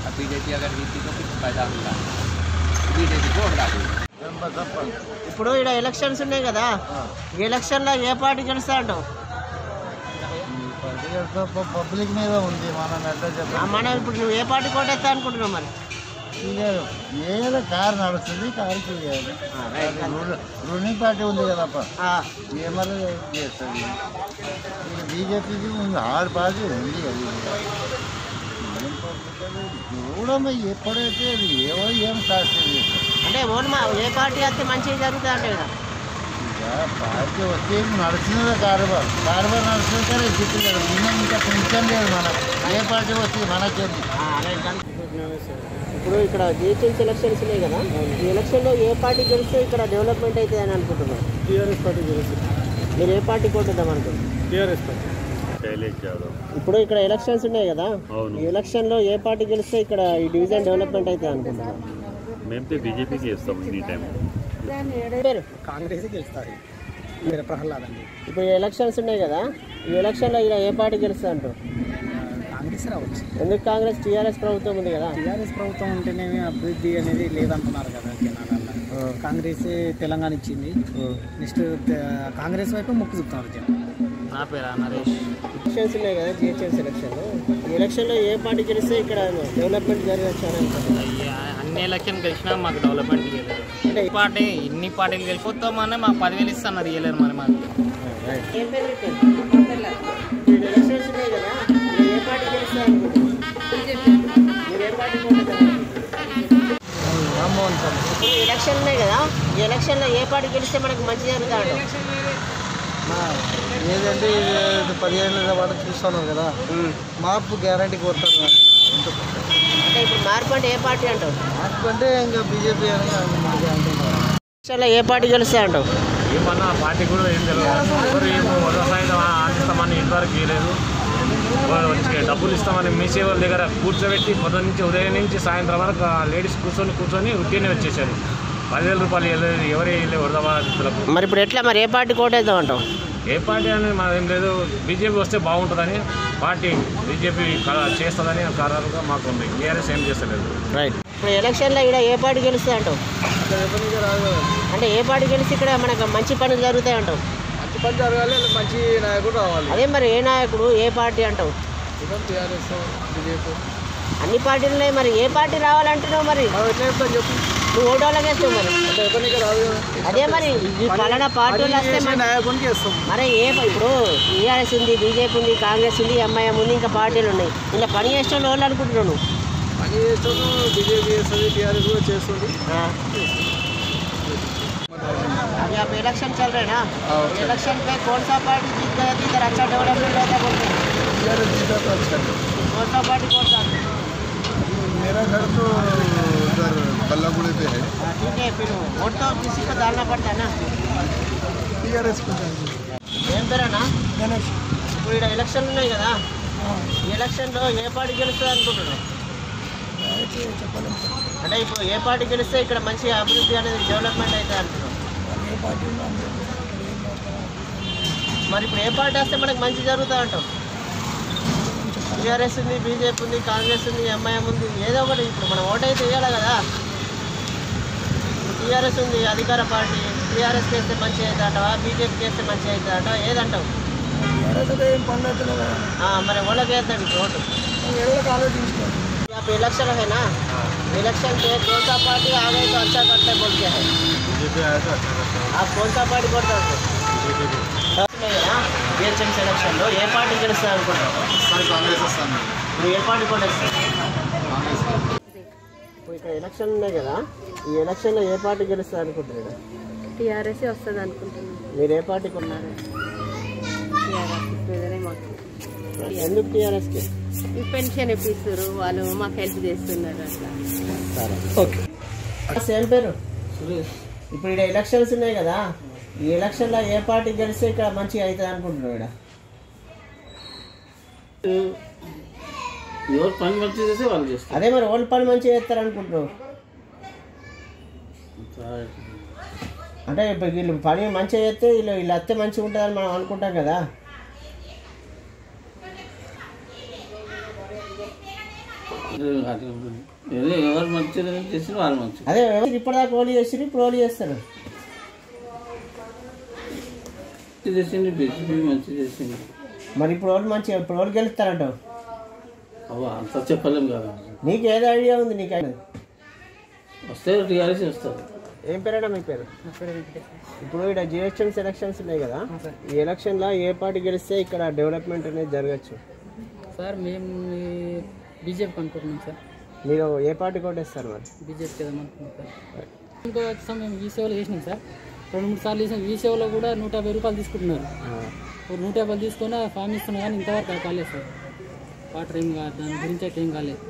अब बीजेपी अगर जीती तो कुछ फायदा होगा. बीजेपी को वोट डालेंगे. ఇప్పుడు ఇక్కడ ఎలక్షన్స్ ఉన్నాయి కదా, ఈ ఎలక్షన్లో ఏ పార్టీ గెలుస్తా అంటావు? పబ్లిక్ మీద ఉంది. మనం ఇప్పుడు నువ్వు ఏ పార్టీ కోటేస్తా అనుకుంటున్నావు? మరి ఏదో కారు నడుస్తుంది, కారుకి రూలింగ్ పార్టీ ఉంది కదప్ప, ఏమన్నా చేస్తుంది. బీజేపీకి ఉంది, 6 పార్టీ ఉంది కదా. చూడమ్మా ఎప్పుడైతే ఏవో ఏం సాక్షి అంటే ఏ పార్టీ వస్తే మంచిగా జరుగుతుంది అంటే కదా. పార్టీ వస్తే నడుస్తున్నదే కారుబార్ నడుస్తుంది కానీ చెప్పలేదు. ఇంకా కొంచెం లేదు మన ఏ పార్టీ వస్తే మనకేంటి. ఇప్పుడు ఇక్కడ జిహెచ్ఎంసీ ఎలక్షన్స్ ఉన్నాయి కదా, ఈ ఎలక్షన్లో ఏ పార్టీ గెలిస్తే ఇక్కడ డెవలప్మెంట్ అవుతుంది అని అనుకుంటున్నారు? టీఆర్ఎస్ పార్టీ గెలుస్తుంది. మీరు ఏ పార్టీ కొట్టేద్దాం అనుకుంటున్నారు? TRS party. ఇప్పుడు ఇక్కడ ఎలక్షన్స్ ఉన్నాయి కదా, ఈ ఎలక్షన్లో ఏ పార్టీ గెలిస్తే ఇక్కడ ఈ డివిజన్ డెవలప్మెంట్ అవుతుంది అనుకుంటున్నారు? మేమైతే బీజేపీకి చేస్తాం ఈ టైం. కాంగ్రెస్ గెలుస్తారు. మీరు ప్రహ్లాద్ అండి. ఇప్పుడు ఎలక్షన్స్ ఉన్నాయి కదా, ఈ ఎలక్షన్లో ఇక్కడ ఏ పార్టీ గెలుస్తా అంటారు? కాంగ్రెస్ రావచ్చు. ఎందుకు కాంగ్రెస్? టీఆర్ఎస్ ప్రభుత్వం ఉంది కదా. టీఆర్ఎస్ ప్రభుత్వం ఉంటేనేమి అభివృద్ధి అనేది లేదంటున్నారు కదా జనాలల్లో. కాంగ్రెస్ తెలంగాణ ఇచ్చింది, నెక్స్ట్ కాంగ్రెస్ వైపు మొక్కు చూపుతున్నారు జనం. నా పేరు నరేష్. ఎలక్షన్స్ ఉన్నాయి కదా, జిహెచ్ఎంసీ ఎలక్షన్లు. ఈ ఎలక్షన్లో ఏ పార్టీ గెలిస్తే ఇక్కడ డెవలప్మెంట్ జరగచ్చు అని అనుకుంటున్నాను. అన్ని ఎలక్షన్ గెలిచినా మాకు డెవలప్మెంట్ ఇవ్వలేదు. అంటే ఈ పార్టీ ఇన్ని పార్టీలు గెలిపోతామని మాకు 10,000 ఇస్తున్నారు, ఇవ్వలేరు మరి మాకు. ఏం పేరు ఎలక్షన్స్ ఉన్నాయి కదా, ఏ పార్టీ గెలిస్తే అనుకుంటున్నారు? మీరు ఏ పార్టీ రామ్మోహన్ సార్. ఇప్పుడు ఎలక్షన్ ఉన్నాయి కదా, ఈ ఎలక్షన్లో ఏ పార్టీ గెలిస్తే మనకు మంచి జరుగుతా ఉంటాం? ఏదంటే 15 ఏళ్ళ పాటు చూస్తున్నాం కదా, మార్పు గ్యారంటీ కోరుతారు. అంటే ఇప్పుడు మార్పు అంటే ఏ పార్టీ అంటావు? మార్పు అంటే ఇంకా బీజేపీ అని అంటున్నారు. ఎలక్షన్లో ఏ పార్టీ గెలుస్తా అంటావు? ఏమన్నా పార్టీ కూడా ఏం తెలియదు. ఏమో వ్యవసాయం అందిస్తామని ఇంతవరకు చేయలేదు. డబ్బులు ఇస్తామని మీ సేవల దగ్గర కూర్చోబెట్టి పొద్దున్న నుంచి ఉదయం నుంచి సాయంత్రం వరకు లేడీస్ కూర్చొని ఉట్టినే వచ్చేసారు. 10,000 రూపాయలు ఎవరు వరదబాధితులకు. మరి ఇప్పుడు ఎట్లా, మరి ఏ పార్టీ కోటేద్దాం అంటావు? ఏ పార్టీ అనేది మాదేం లేదు, బీజేపీ వస్తే బాగుంటుందని, పార్టీ బీజేపీ చేస్తుందని ఖరారుగా మాకు ఉంది. టీఆర్ఎస్ ఏం చేస్తలేదు. రైట్. ఇప్పుడు ఎలక్షన్లో ఇక్కడ ఏ పార్టీ గెలుస్తుంది అంటావు? అంటే ఏ పార్టీ గెలిచి ఇక్కడ మనకు మంచి పనులు జరుగుతాయి అంటావు? మంచి పని జరగాలి, మంచి నాయకుడు రావాలి. అదే మరి ఏ నాయకుడు, ఏ పార్టీ అంటావు? టీఆర్ఎస్, బీజేపీ, అన్ని పార్టీలు ఉన్నాయి, మరి ఏ పార్టీ రావాలంటున్నావు? మరి చెప్పు, నువ్వు ఓటు వాళ్ళకి వేస్తావు మరి. అదే మరి ఈ పలానా పార్టీలు వస్తే నాయకునికి వేస్తాం. మరి ఇప్పుడు టీఆర్ఎస్ ఉంది, బీజేపీ ఉంది, కాంగ్రెస్ ఉంది, ఎంఐఎం ఉంది, ఇంకా పార్టీలు ఉన్నాయి. ఇలా పని చేసిన వాళ్ళు అనుకుంటున్నాను. పని చేస్తాను, బీజేపీ చేస్తుంది, టీఆర్ఎస్ కూడా చేస్తుంది. अभी आप इलेक्शन चल रहे हैं ना, इलेक्शन पे कौन सा पार्टी जीत गया थी, इधर अच्छा डेवलपमेंट होता है बोलते हैं? कौन सा पार्टी कौन सा? मेरा घर तो उधर बल्लागुड़े पे है. ठीक है, फिर वोट तो किसी को डालना पड़ता है ना. टीआरएस को ఏం పేరేనా? గణేష్. ఇప్పుడు ఇక్కడ ఎలక్షన్లు ఉన్నాయి కదా, ఈ ఎలక్షన్లో ఏ పార్టీ గెలుస్తుంది అనుకుంటున్నావు? అంటే ఇప్పుడు ఏ పార్టీ గెలిస్తే ఇక్కడ మంచి అభివృద్ధి అనేది డెవలప్మెంట్ అవుతుంది అంటున్నావు? మరి ఇప్పుడు ఏ పార్టీ వస్తే మనకు మంచి జరుగుతా అంటావు? టీఆర్ఎస్ ఉంది, బీజేపీ ఉంది, కాంగ్రెస్ ఉంది, ఎంఐఎం ఉంది, ఏదో ఒకటి. ఇప్పుడు మనం ఓటు అయితే వేయాలి కదా. టీఆర్ఎస్ ఉంది అధికార పార్టీ, టీఆర్ఎస్కి వేస్తే మంచి అవుతుంది అంటావా, బీజేపీకి వేస్తే మంచి అవుతుంది అంటావా, ఏదంటావు? మరి వాళ్ళకి వేద్దాం ఇప్పుడు ఓటు. आप इलेक्शन है ना, इलेक्शन पे कौन सा पार्टी आ गई तो अच्छा करते बोल के है? बीजेपी आया तो अच्छा करता है. आप कौन सा पार्टी करते हो? बीजेपी. జిహెచ్ఎంసీ ఎలక్షన్లో ఏ పార్టీ గెలుస్తుంది అనుకుంటున్నావు? కాంగ్రెస్ వస్తాను. నువ్వు ఏ పార్టీ కొట్టేస్తావు? ఇప్పుడు ఇక్కడ ఎలక్షన్ ఉన్నాయి కదా, ఈ ఎలక్షన్లో ఏ పార్టీ గెలుస్తుంది అనుకుంటున్నాడు? టీఆర్ఎస్ వస్తుంది అనుకుంటున్నాను. మీరు ఏ పార్టీ కొన్నారు? టీఆర్ఎస్ మాకు. ఎందుకు టీఆర్ఎస్కి? పెన్షన్ ఇప్పిస్తారు, వాళ్ళు మాకు హెల్ప్ చేస్తున్నారు అట్లా. సరే, ఓకే. సేమ్ పేరు ఇప్పుడు ఇక్కడ ఎలక్షన్స్ ఉన్నాయి కదా, ఈ ఎలక్షన్లో ఏ పార్టీ గెలిస్తే ఇక్కడ మంచిగా అవుతుంది అనుకుంటున్నావు? ఇక్కడ ఎవరు పని మంచిగా చేస్తే వాళ్ళు చేస్తారు. అదే మరి వాళ్ళు పని మంచిగా చేస్తారు అనుకుంటున్నావు? అంటే ఇప్పుడు వీళ్ళు పని మంచిగా చేస్తే వీళ్ళు అత్తే మంచిగా ఉంటుందని మనం అనుకుంటాం కదా. ఎవరు మంచిగా చేసిన వాళ్ళు మంచి. అదే ఇప్పటిదాకా ఓన్లీ చేసి ఇప్పుడు ఓన్లీ చేస్తారు. చేసింది బీజేపీ మంచి చేసింది. మరి ఇప్పుడు వాళ్ళు మంచిగా, ఇప్పుడు వాళ్ళు గెలుస్తారంటావు? అంత చెప్పలేము కదా. నీకు ఏదో ఐడియా ఉంది? నీకు వస్తే టీఆర్ఎస్ వస్తారు. ఏం పేరేనా మీ పేరు? ఇప్పుడు ఇక్కడ జిహెచ్ఎంసీ ఎలక్షన్స్ ఉన్నాయి కదా, ఈ ఎలక్షన్లో ఏ పార్టీ గెలిస్తే ఇక్కడ డెవలప్మెంట్ అనేది జరగచ్చు? సార్ మేము బీజేపీ అనుకుంటున్నాం సార్. మీరు ఏ పార్టీ కొట్టేస్తారు మరి? బీజేపీ కదా అనుకుంటున్నాం సార్. ఇంకో వచ్చాం మేము ఈ సేవలు చేసినాం సార్, 2-3 సార్లు చేసాం. ఈ సేవలో కూడా 150 రూపాయలు తీసుకుంటున్నారు. 150 తీసుకొని ఫామ్ ఇస్తున్నా కానీ ఇంతవరకు కాలేదు సార్. వాటర్ ఏం కాదు, దాని గురించి అయితే ఏం కాలేదు.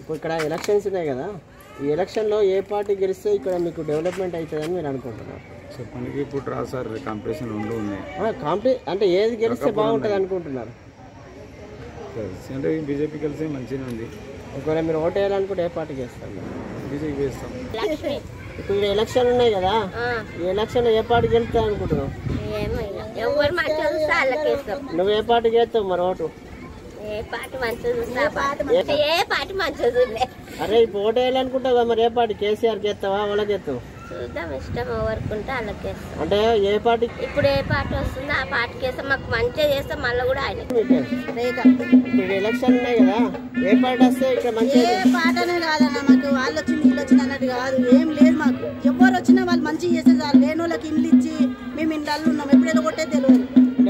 ఇప్పుడు ఇక్కడ ఎలక్షన్స్ ఉన్నాయి కదా, ఈ ఎలక్షన్లో ఏ పార్టీ గెలిస్తే ఇక్కడ మీకు డెవలప్మెంట్ అవుతుందని మీరు అనుకుంటున్నారు? చెప్పడానికి ఇప్పుడు రా సార్, కాంపిటీషన్ 2 ఉన్నాయి. అంటే ఏది గెలిస్తే బాగుంటుంది అనుకుంటున్నారు? అంటే బీజేపీ కలిసి మంచిగా ఉంది. ఒకవేళ మీరు ఓటు వేయాలనుకుంటే ఏ పార్టీకి వేస్తారు? బీజేపీ వేస్తాం. ఇప్పుడు ఇక్కడ ఎలక్షన్ ఉన్నాయి కదా, ఈ ఎలక్షన్లో ఏ పార్టీ గెలుస్తా అనుకుంటున్నావు? నువ్వు ఏ పార్టీకి వేస్తావు మరి ఓటు? ఏ పార్టీ మంచిది. అరే ఇప్పుడు ఓటు వేయాలనుకుంటావు కదా, మరి ఏ పార్టీ? కేసీఆర్కి వేస్తావా, వాళ్ళకి వేస్తావు? చూద్దాం, ఇష్టం ఎవరికి ఉంటే వాళ్ళకి వేస్తాం. అంటే ఏ పార్టీ ఇప్పుడు ఏ పార్టీ వస్తుందో ఆ పార్టీకి వేస్తాం. మాకు మంచిగా చేస్తాం, మళ్ళీ కూడా ఆయన ఇప్పుడు ఎలక్షన్ ఉన్నాయి కదా, ఏ పార్టీ వస్తే ఇక్కడ మంచిగా ఏ పాటనే కాదన్న, మాకు వాళ్ళు వచ్చి వీళ్ళు వచ్చింది అన్నట్టు కాదు, ఏం లేదు మాకు. ఎవరు వచ్చినా వాళ్ళు మంచిగా చేసేది, వాళ్ళు లేని వాళ్ళకి ఇల్లు ఇచ్చి మేము ఇంట్లో ఉన్నాం, ఎప్పుడేదో కొట్టే తెలియదు.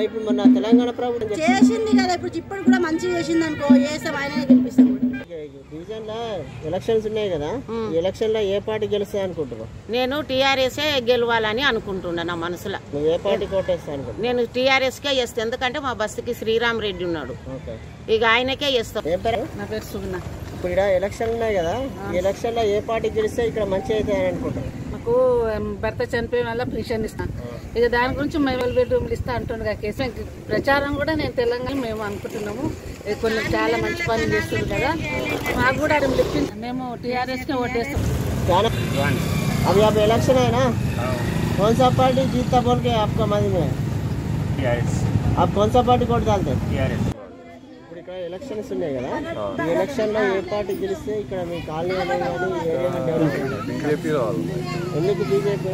ఇప్పుడు మన తెలంగాణ ప్రభుత్వం చేసింది కదా, ఇప్పుడు కూడా మంచిగా చేసింది అనుకో, వేస్తాం, ఆయననే గెలిపిస్తాం. డివిజన్ లో ఎలక్షన్స్ ఉన్నాయి కదా, ఈ ఎలక్షన్ లో ఏ పార్టీ గెలుస్తాయి అనుకుంటున్నావు? నేను టీఆర్ఎస్ఏ గెలవాలని అనుకుంటున్నా నా మనసులో. నువ్వు ఏ పార్టీ కోటేస్తా అనుకుంటున్నావు? నేను టీఆర్ఎస్కే చేస్తాను, ఎందుకంటే మా బస్సుకి శ్రీరామ్ రెడ్డి ఉన్నాడు, ఇక ఆయనకే చేస్తాం. ఏం పేరు? నా పేరు సుగుణ. ఇప్పుడు ఇక్కడ ఎలక్షన్ ఉన్నాయి కదా, ఈ ఎలక్షన్ లో ఏ పార్టీ గెలిస్తే ఇక్కడ మంచి అవుతుంది అని అనుకుంటున్నావు? మాకు భర్త చనిపోయిన వల్ల పెన్షన్ ఇస్తాం, ఇక దాని గురించి మేము బెడ్రూమ్లు ఇస్తా అంటుండగా కేసు ప్రచారం కూడా నేను తెలంగాణ మేము అనుకుంటున్నాము. కొన్ని చాలా మంచి పనులు చేస్తుంది కదా, మాకు కూడా అది చెప్పింది, మేము టీఆర్ఎస్కే ఓటేస్తాం. अभी आप इलेक्शन है ना, कौन सा पार्टी जीतता बोल के आपका मन में? टीआरएस। आप कौन सा पार्टी कोट डालते? टीआरएस। ఇప్పుడు ఇక్కడ ఎలక్షన్స్ ఉన్నాయి కదా, ఈ ఎలక్షన్ లో ఏ పార్టీ గెలిస్తే ఇక్కడ మీ కాలనీ బీజేపీ రావాలి. ఎందుకు బీజేపీ?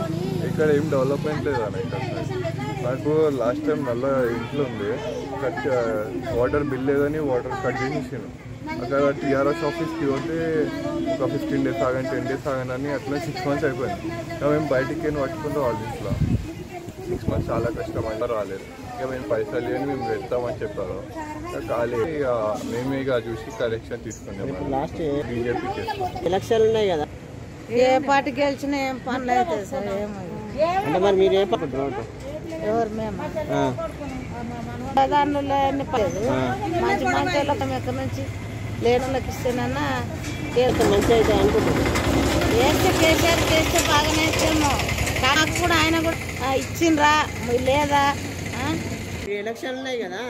ఇక్కడ ఏం డెవలప్మెంట్ లేదు అన్న. ఇక్కడ నాకు లాస్ట్ టైం మళ్ళీ ఇంట్లో ఉంది, వాటర్ బిల్ లేదని వాటర్ కట్ చేసేసాను. అక్కడ టీఆర్ఎస్ ఆఫీస్కి పోతే ఒక 15 days ఆగండి, 10 days ఆగండి అని అట్లా 6 months అయిపోయింది. ఇక మేము బయటికి వెళ్ళి పట్టుకుంటాం ఆఫీస్లో. 6 months చాలా కష్టం అంటే రాలేదు. ఇక మేము పైసలు లేని మేము పెడతామని చెప్పారు, ఖాళీ ఇక మేము ఇక చూసి కలెక్షన్ తీసుకున్నాం. లాస్ట్ బీజేపీకి ఎలక్షన్లు ఉన్నాయి కదా, ఏ పార్టీ గెలిచినా ఏం పనులు అవుతాయి సార్, అంటే మరి మీరు ఏ పార్టీ? ఎవరు మేము దానిలో మంచి మంచి వాళ్ళకి ఎక్కడి నుంచి లేని వాళ్ళకి ఇస్తేనన్నా మంచి అయితే అనుకుంటున్నాను. వేస్తే కేసీఆర్ చేస్తే బాగానే ఇస్తాము, నాకు కూడా ఆయన కూడా ఇచ్చిండ్రా లేదా. ఈ ఎలక్షన్ ఉన్నాయి కదా,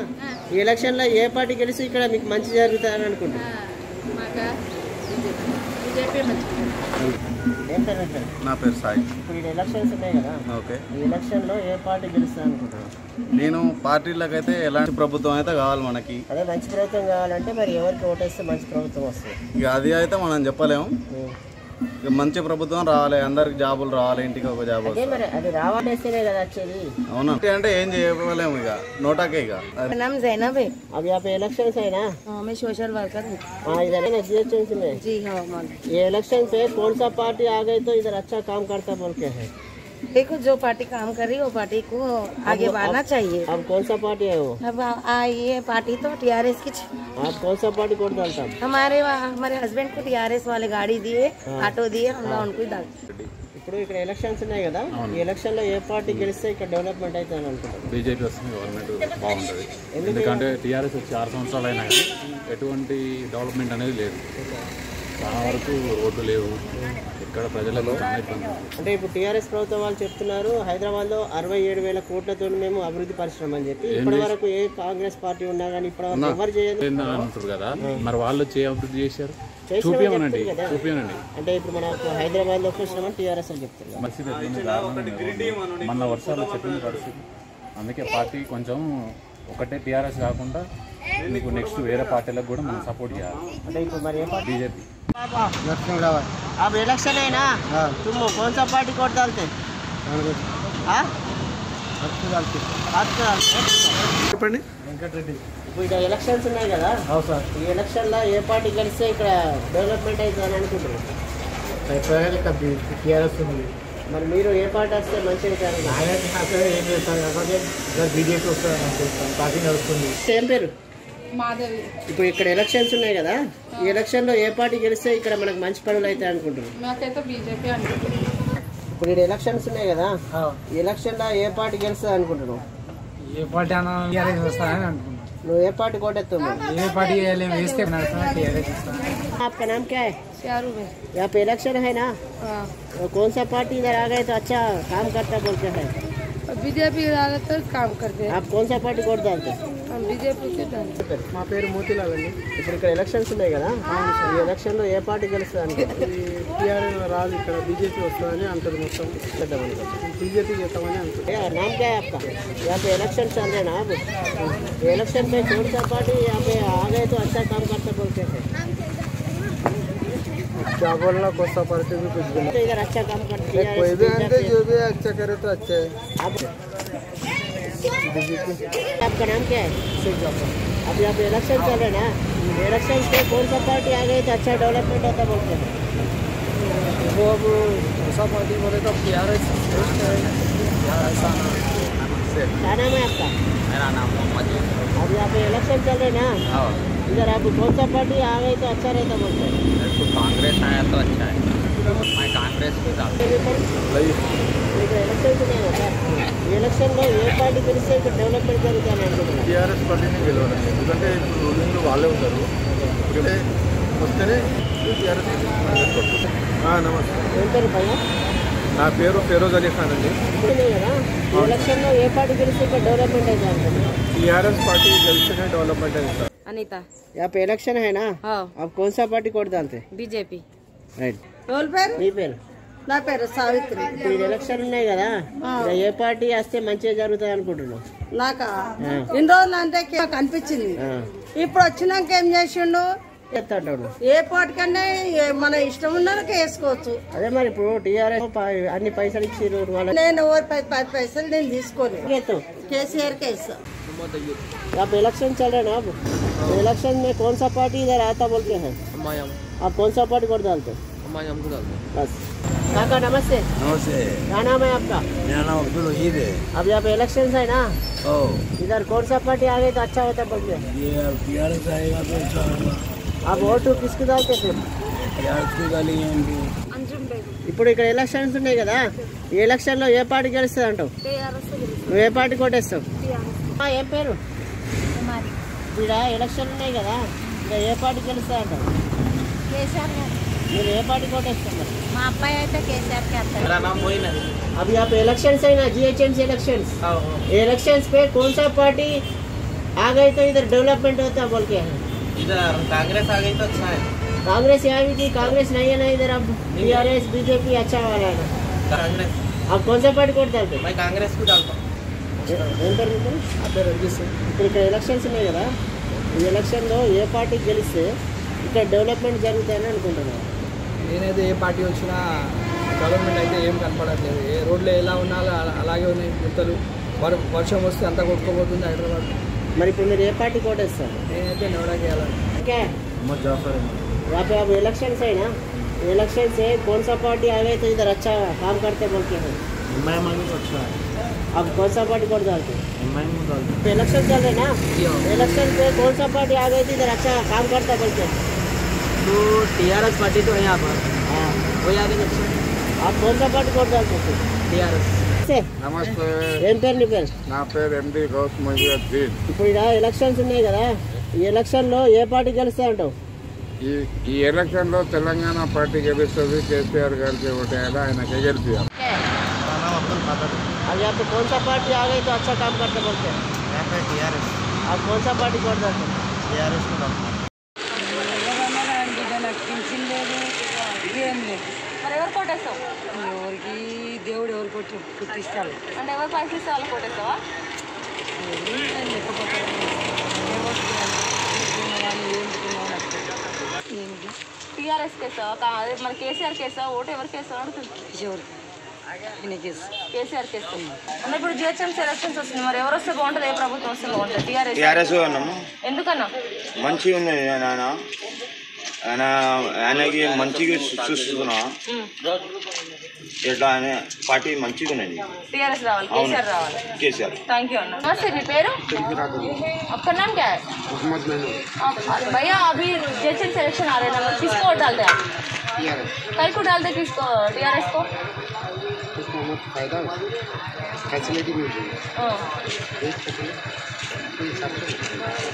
ఈ ఎలక్షన్ లో ఏ పార్టీ గెలిచి ఇక్కడ మీకు మంచి జరుగుతుందని అనుకుంటున్నాను? ఏం పేరు? నా పేరు సాయి. ఇప్పుడు ఈ ఎలక్షన్స్ ఉన్నాయి కదా, ఓకే, ఈ ఎలక్షన్ లో ఏ పార్టీ గెలుస్తా అనుకుంటున్నాను? నేను పార్టీలకు అయితే ఎలాంటి ప్రభుత్వం అయితే కావాలి మనకి. అదే మంచి ప్రభుత్వం కావాలంటే మరి ఎవరికి ఓటేస్తే మంచి ప్రభుత్వం వస్తుంది? ఇక అది అయితే మనం చెప్పలేము. ఇక మంచి ప్రభుత్వం రావాలి, అందరికి జాబులు రావాలి, ఇంటికి ఒక జాబ్ అదే మరి అది రావాలేస్తేనే కదా వచ్చేది. అవునా అంటే ఏం చేయలేము, ఇక నోటాకే. ఇక नाम जैनब है। अभी आप इलेक्शन है ना? हाँ, मैं सोशल वर्कर हूँ। हाँ, इधर है ना GHMC में? जी हाँ मान। ये इलेक्शन पे कौन सा पार्टी आ गई तो इधर अच्छा काम करता बोल के है? देखो जो पार्टी काम कर रही है वो पार्टी को आगे बढ़ना चाहिए। अब कौन सा पार्टी है वो? अब ये पार्टी तो TRS की। आप कौन सा पार्टी कोट डालता? हमारे हस्बैंड को TRS वाले गाड़ी दिए, ऑटो दिए, हम लोग उनको ही डालते। ఇప్పుడు ఇక్కడ ఎలక్షన్స్ ఉన్నాయి కదా, ఈ ఎలక్షన్ లో ఏ పార్టీ గెలిస్తే ఇక్కడ డెవలప్మెంట్ అయితే అని అనుకుంటారు? బీజేపీ వస్తుంది, గవర్నమెంట్ బాగుంటుంది. ఎందుకంటే టీఆర్ఎస్ వచ్చి 6 సంవత్సరాలు అయినా కానీ ఎటువంటి డెవలప్మెంట్ అనేది లేదు. చాలా వరకు రోడ్లు లేవు, ఇక్కడ ప్రజలలో చాలా ఇబ్బంది. అంటే ఇప్పుడు టీఆర్ఎస్ ప్రభుత్వం వాళ్ళు చెప్తున్నారు హైదరాబాద్లో 67,000 కోట్లతో మేము అభివృద్ధి పరిశ్రమ అని చెప్పి, ఇప్పటి వరకు ఏ కాంగ్రెస్ పార్టీ ఉన్నా కానీ ఇప్పటి వరకు ఎవరు చేయలేదు అంటారు కదా. మరి వాళ్ళు వచ్చి అభివృద్ధి చేశారు, చూపించమనండి, చూపించండి. అంటే ఇప్పుడు మనకు హైదరాబాద్ లో వచ్చినామని టీఆర్ఎస్ అని చెప్తున్నారు. మన వర్షాలు చెప్పింది పరిస్థితి. అందుకే పార్టీ కొంచెం ఒకటే టీఆర్ఎస్ కాకుండా మీకు నెక్స్ట్ వేరే పార్టీలకు కూడా మనం సపోర్ట్ చేయాలి. అంటే ఇప్పుడు మరి ఏ పార్టీ? బీజేపీ। अब इलेक्शन है ना, तुम कौन सा पार्टी कोट डालते? చెప్పండి. ఇప్పుడు ఇక్కడ ఎలక్షన్స్ ఉన్నాయి కదా, ఈ ఎలక్షన్ లో ఏ పార్టీ గెలిస్తే ఇక్కడ డెవలప్మెంట్ అవుతుందని అనుకుంటున్నారు? టీఆర్ఎస్ ఉంది. మరి మీరు ఏ పార్టీ వస్తే మంచిగా ఏం చేస్తారు కాబట్టి బీజేపీ వస్తుంది, పార్టీ నడుస్తుంది. ఏం పేరు? మాధవి। ఇప్పుడు ఇక్కడ ఎలక్షన్స్ ఉన్నాయి కదా, ఈ ఎలక్షన్ లో ఏ పార్టీ గెలిస్తే ఇక్కడ మనకు మంచి పనులు అయితే అనుకుంటున్నారు? నాకైతే బీజేపీ అనుకుంటున్నాను। ఇప్పుడు ఇక్కడ ఎలక్షన్స్ ఉన్నాయి కదా, ఈ ఎలక్షన్ లో ఏ పార్టీ గెలుస్తుంది అనుకుంటున్నావు? ఏ పార్టీ అన్నా టీఆర్ఎస్ వస్తాయని అనుకుంటున్నాను। నువ్వు ఏ పార్టీ కోటెత్తావు? ఏ పార్టీ వేస్తే టీఆర్ఎస్ వస్తాను। आपका नाम क्या है? शाहरुख है। यहाँ पे इलेक्शन है ना, कौन सा पार्टी इधर आ गए तो अच्छा काम करता बोलते हैं? बीजेपी ज्यादातर काम करते हैं। आप कौन सा पार्टी कोट डालते हैं? हम बीजेपी के डालते। మా పేరు మోతీలాల్ అండి। ఇప్పుడు ఇక్కడ ఎలక్షన్స్ ఉన్నాయి కదా, ఈ ఎలక్షన్ లో ఏ పార్టీ గెలుస్తుంది అనుకుంటున్నారు? టీఆర్ఎస్ రాదు, ఇక్కడ బీజేపీ వస్తుందని అంటారు మొత్తం। బీజేపీ చేస్తామని అంటారు। नाम क्या है आपका? यहाँ पे इलेक्शन चल रहे ना, अब इलेक्शन में कौन सा पार्टी यहाँ पे आ गए तो अच्छा काम करता बोलते हैं? क्या बोलना कोसा पार्टी भी कुछ भी तो इधर अच्छा काम करती है कोई भी आते जो भी अच्छा करे तो अच्छा है। आपका नाम क्या है? अब यहाँ पे इलेक्शन चल रहे ना, इलेक्शन पे कौन सा पार्टी आ गई तो अच्छा डेवलपमेंट होता बोलते हैं? वो अब कोसा पार्टी बोले तो TRS क्या नाम है आपका? मेरा नाम मोहम्मद। अब यहाँ पे इलेक्शन चल रहे ना, इधर आप कौन सा पार्टी आ गई तो अच्छा रहता बोलते हैं? तो कांग्रेस आया तो अच्छा है, मैं कांग्रेस को ఎలక్షన్ ఎలక్షన్లో ఏ పార్టీ గెలిస్తే ఇక్కడ డెవలప్మెంట్ జరుగుతుంది అనుకుంటున్నారు? TRS పార్టీని గెలవాలండి, ఎందుకంటే ఇప్పుడు రూలింగ్లో వాళ్ళే ఉంటారు, ఇక్కడే వస్తేనే TRS. నమస్తే, ఏం పేరు భయ్యా? నా పేరు ఫెరోజ్ అలీ ఖాన్ అండి. ఇప్పుడే కదా ఎలక్షన్లో ఏ పార్టీ గెలిస్తే ఇక్కడ డెవలప్మెంట్ అయితే అనుకుంటున్నారు? TRS पार्टी गलत है, डेवलपमेंट है सर। अनीता, यहाँ पे इलेक्शन है ना, आप कौन सा पार्टी कोड डालते? बीजेपी। రైట్, మీ పేరు? నా పేరు సావిత్రి. ఇప్పుడు ఎలక్షన్ ఉన్నాయి కదా, ఏ పార్టీ వస్తే మంచిగా జరుగుతుంది అనుకుంటున్నావు? నాకా ఇన్ని రోజులు అంటే కనిపించింది, ఇప్పుడు వచ్చినాక ఏం చేసిండు? ఏ పార్టీ కన్నా మన ఇష్టం ఉన్నకే వేసుకోవచ్చు. అదే మరి ఇప్పుడు TRS అన్ని పైసలు ఇచ్చారు, నేను 10 पैसे నేను తీసుకోను, KCR के हिस्सा। आप इलेक्शन चल रहे ना, अब इलेक्शन में कौन सा पार्टी इधर आता बोलते हैं? आप कौन सा पार्टी को डालते हैं? बस। काका नमस्ते। नमस्ते। क्या नाम है आपका? मेरा नाम अब्दुल वहीद है। अब यहाँ पे इलेक्शन है ना, इधर कौन सा पार्टी आ गई तो अच्छा होता बोलते हैं? ये TRS आएगा तो अच्छा होगा। आप वोट किसको डालते फिर? TRS को डालेंगे। ఇప్పుడు ఇక్కడ ఎలక్షన్స్ ఉన్నాయి కదా, ఈ ఎలక్షన్లో ఏ పార్టీ గెలుస్తుంది అంటావు? నువ్వు ఏ పార్టీ కొట్టేస్తావు? ఏం పేరు? ఇక్కడ ఎలక్షన్ ఉన్నాయి కదా, ఇక్కడ ఏ పార్టీ గెలుస్తుంది అంటావు? మీరు ఏ పార్టీ కొట్టేస్తావు? మా అబ్బాయి అయితే KCR के आता है। अब यहाँ पे इलेक्शंस है ना, GHMC इलेक्शंस, इलेक्शंस पे कौन सा पार्टी आ गई तो इधर डेवलपमेंट होता बोल के है? इधर कांग्रेस आ गई तो अच्छा है। कांग्रेस यहाँ भी थी, कांग्रेस नहीं है ना इधर, अब TRS BJP अच्छा वाला है ना। कांग्रेस। अब कौन सा पार्टी कोट डालते? मैं कांग्रेस को डालता हूँ। ఇప్పుడు ఇక్కడ ఎలక్షన్స్ ఉన్నాయి కదా, ఈ ఎలక్షన్లో ఏ పార్టీ గెలిస్తే ఇక్కడ డెవలప్మెంట్ జరుగుతాయని అనుకుంటున్నాను? నేనైతే ఏ పార్టీ వచ్చినా డెవలప్మెంట్ అయితే ఏం కనపడట్లేదు, ఏ రోడ్లు ఎలా ఉన్నా అలాగే ఉన్నాయి, గుంతలు, వర్షం వస్తే అంతా కొట్టుకోబోతుంది హైదరాబాద్. మరి ఇప్పుడు మీరు ఏ పార్టీ కోటేస్తారు? నేనైతే నోడాకి వెళ్ళాలి. क्या यहाँ पे अब इलेक्शन है ना, इलेक्शन से कौन सा पार्टी आ गए तो इधर अच्छा काम करते बोलते हैं? अच्छा है। अब कौन सा पार्टी कोट डालते? इलेक्शन चल रहे ना, इलेक्शन पे कौन सा पार्टी आ गई तो इधर अच्छा काम करता बोलते हैं? तो TRS पार्टी तो है यहाँ पर, वही आगे अच्छा। आप कौन सा पार्टी कोट डालते हैं? TRS। నమస్తే, ఏం పేరు నీ పేరు? నా పేరు MD గౌస్ మొయినుద్దీన్. ఇప్పుడు ఇక్కడ ఎలక్షన్స్ ఉన్నాయి కదా, ఈ ఎలక్షన్లో ఏ పార్టీ గెలుస్తా అంటావు? ఈ ఎలక్షన్లో తెలంగాణ పార్టీ గెలుస్తుంది, KCR గారికి ఓటేయాలి, ఆయనకే గెలిపియాలి. अब यहाँ पे कौन सा पार्टी आ गई तो अच्छा काम करते बोलते हैं? यहाँ पे TRS। आप कौन सा पार्टी कोट डालते हैं? TRS को डालता हूँ। మరి ఎవరు కొట్టేస్తావు? ఎవరికి దేవుడు ఎవరు పుట్టిస్తాడు అంటే ఎవరు పైసలు ఇస్తే వాళ్ళు కొట్టేస్తావా? TRS కేసావా? అదే మన KCR కేసావా? ఓటు ఎవరికి వేస్తావు అడుగుతుంది. KCR కేస్తాం. అంటే ఇప్పుడు GHMC ఎలక్షన్స్ వస్తుంది, మరి ఎవరు వస్తే బాగుంటుంది, ఏ ప్రభుత్వం వస్తే బాగుంటుంది? TRS అన్నమ్మా. ఎందుకన్నా? మంచిగా ఉంది ఆయనకి మంచిగా చూస్తున్నా, ఎట్లా ఆయన పార్టీ మంచిగా ఉన్నది. TRS రావాలి, KCR రావాలి. KCR। थैंक यू अन्ना। नमस्ते, जी पेरू? आपका नाम क्या है? भैया अभी GHMC इलेक्शन आ रहे हैं ना, किसको वोट डालते हैं आप? कल को डालते किसको? TRS को? फायदा फैसिलिटी मिल रही है।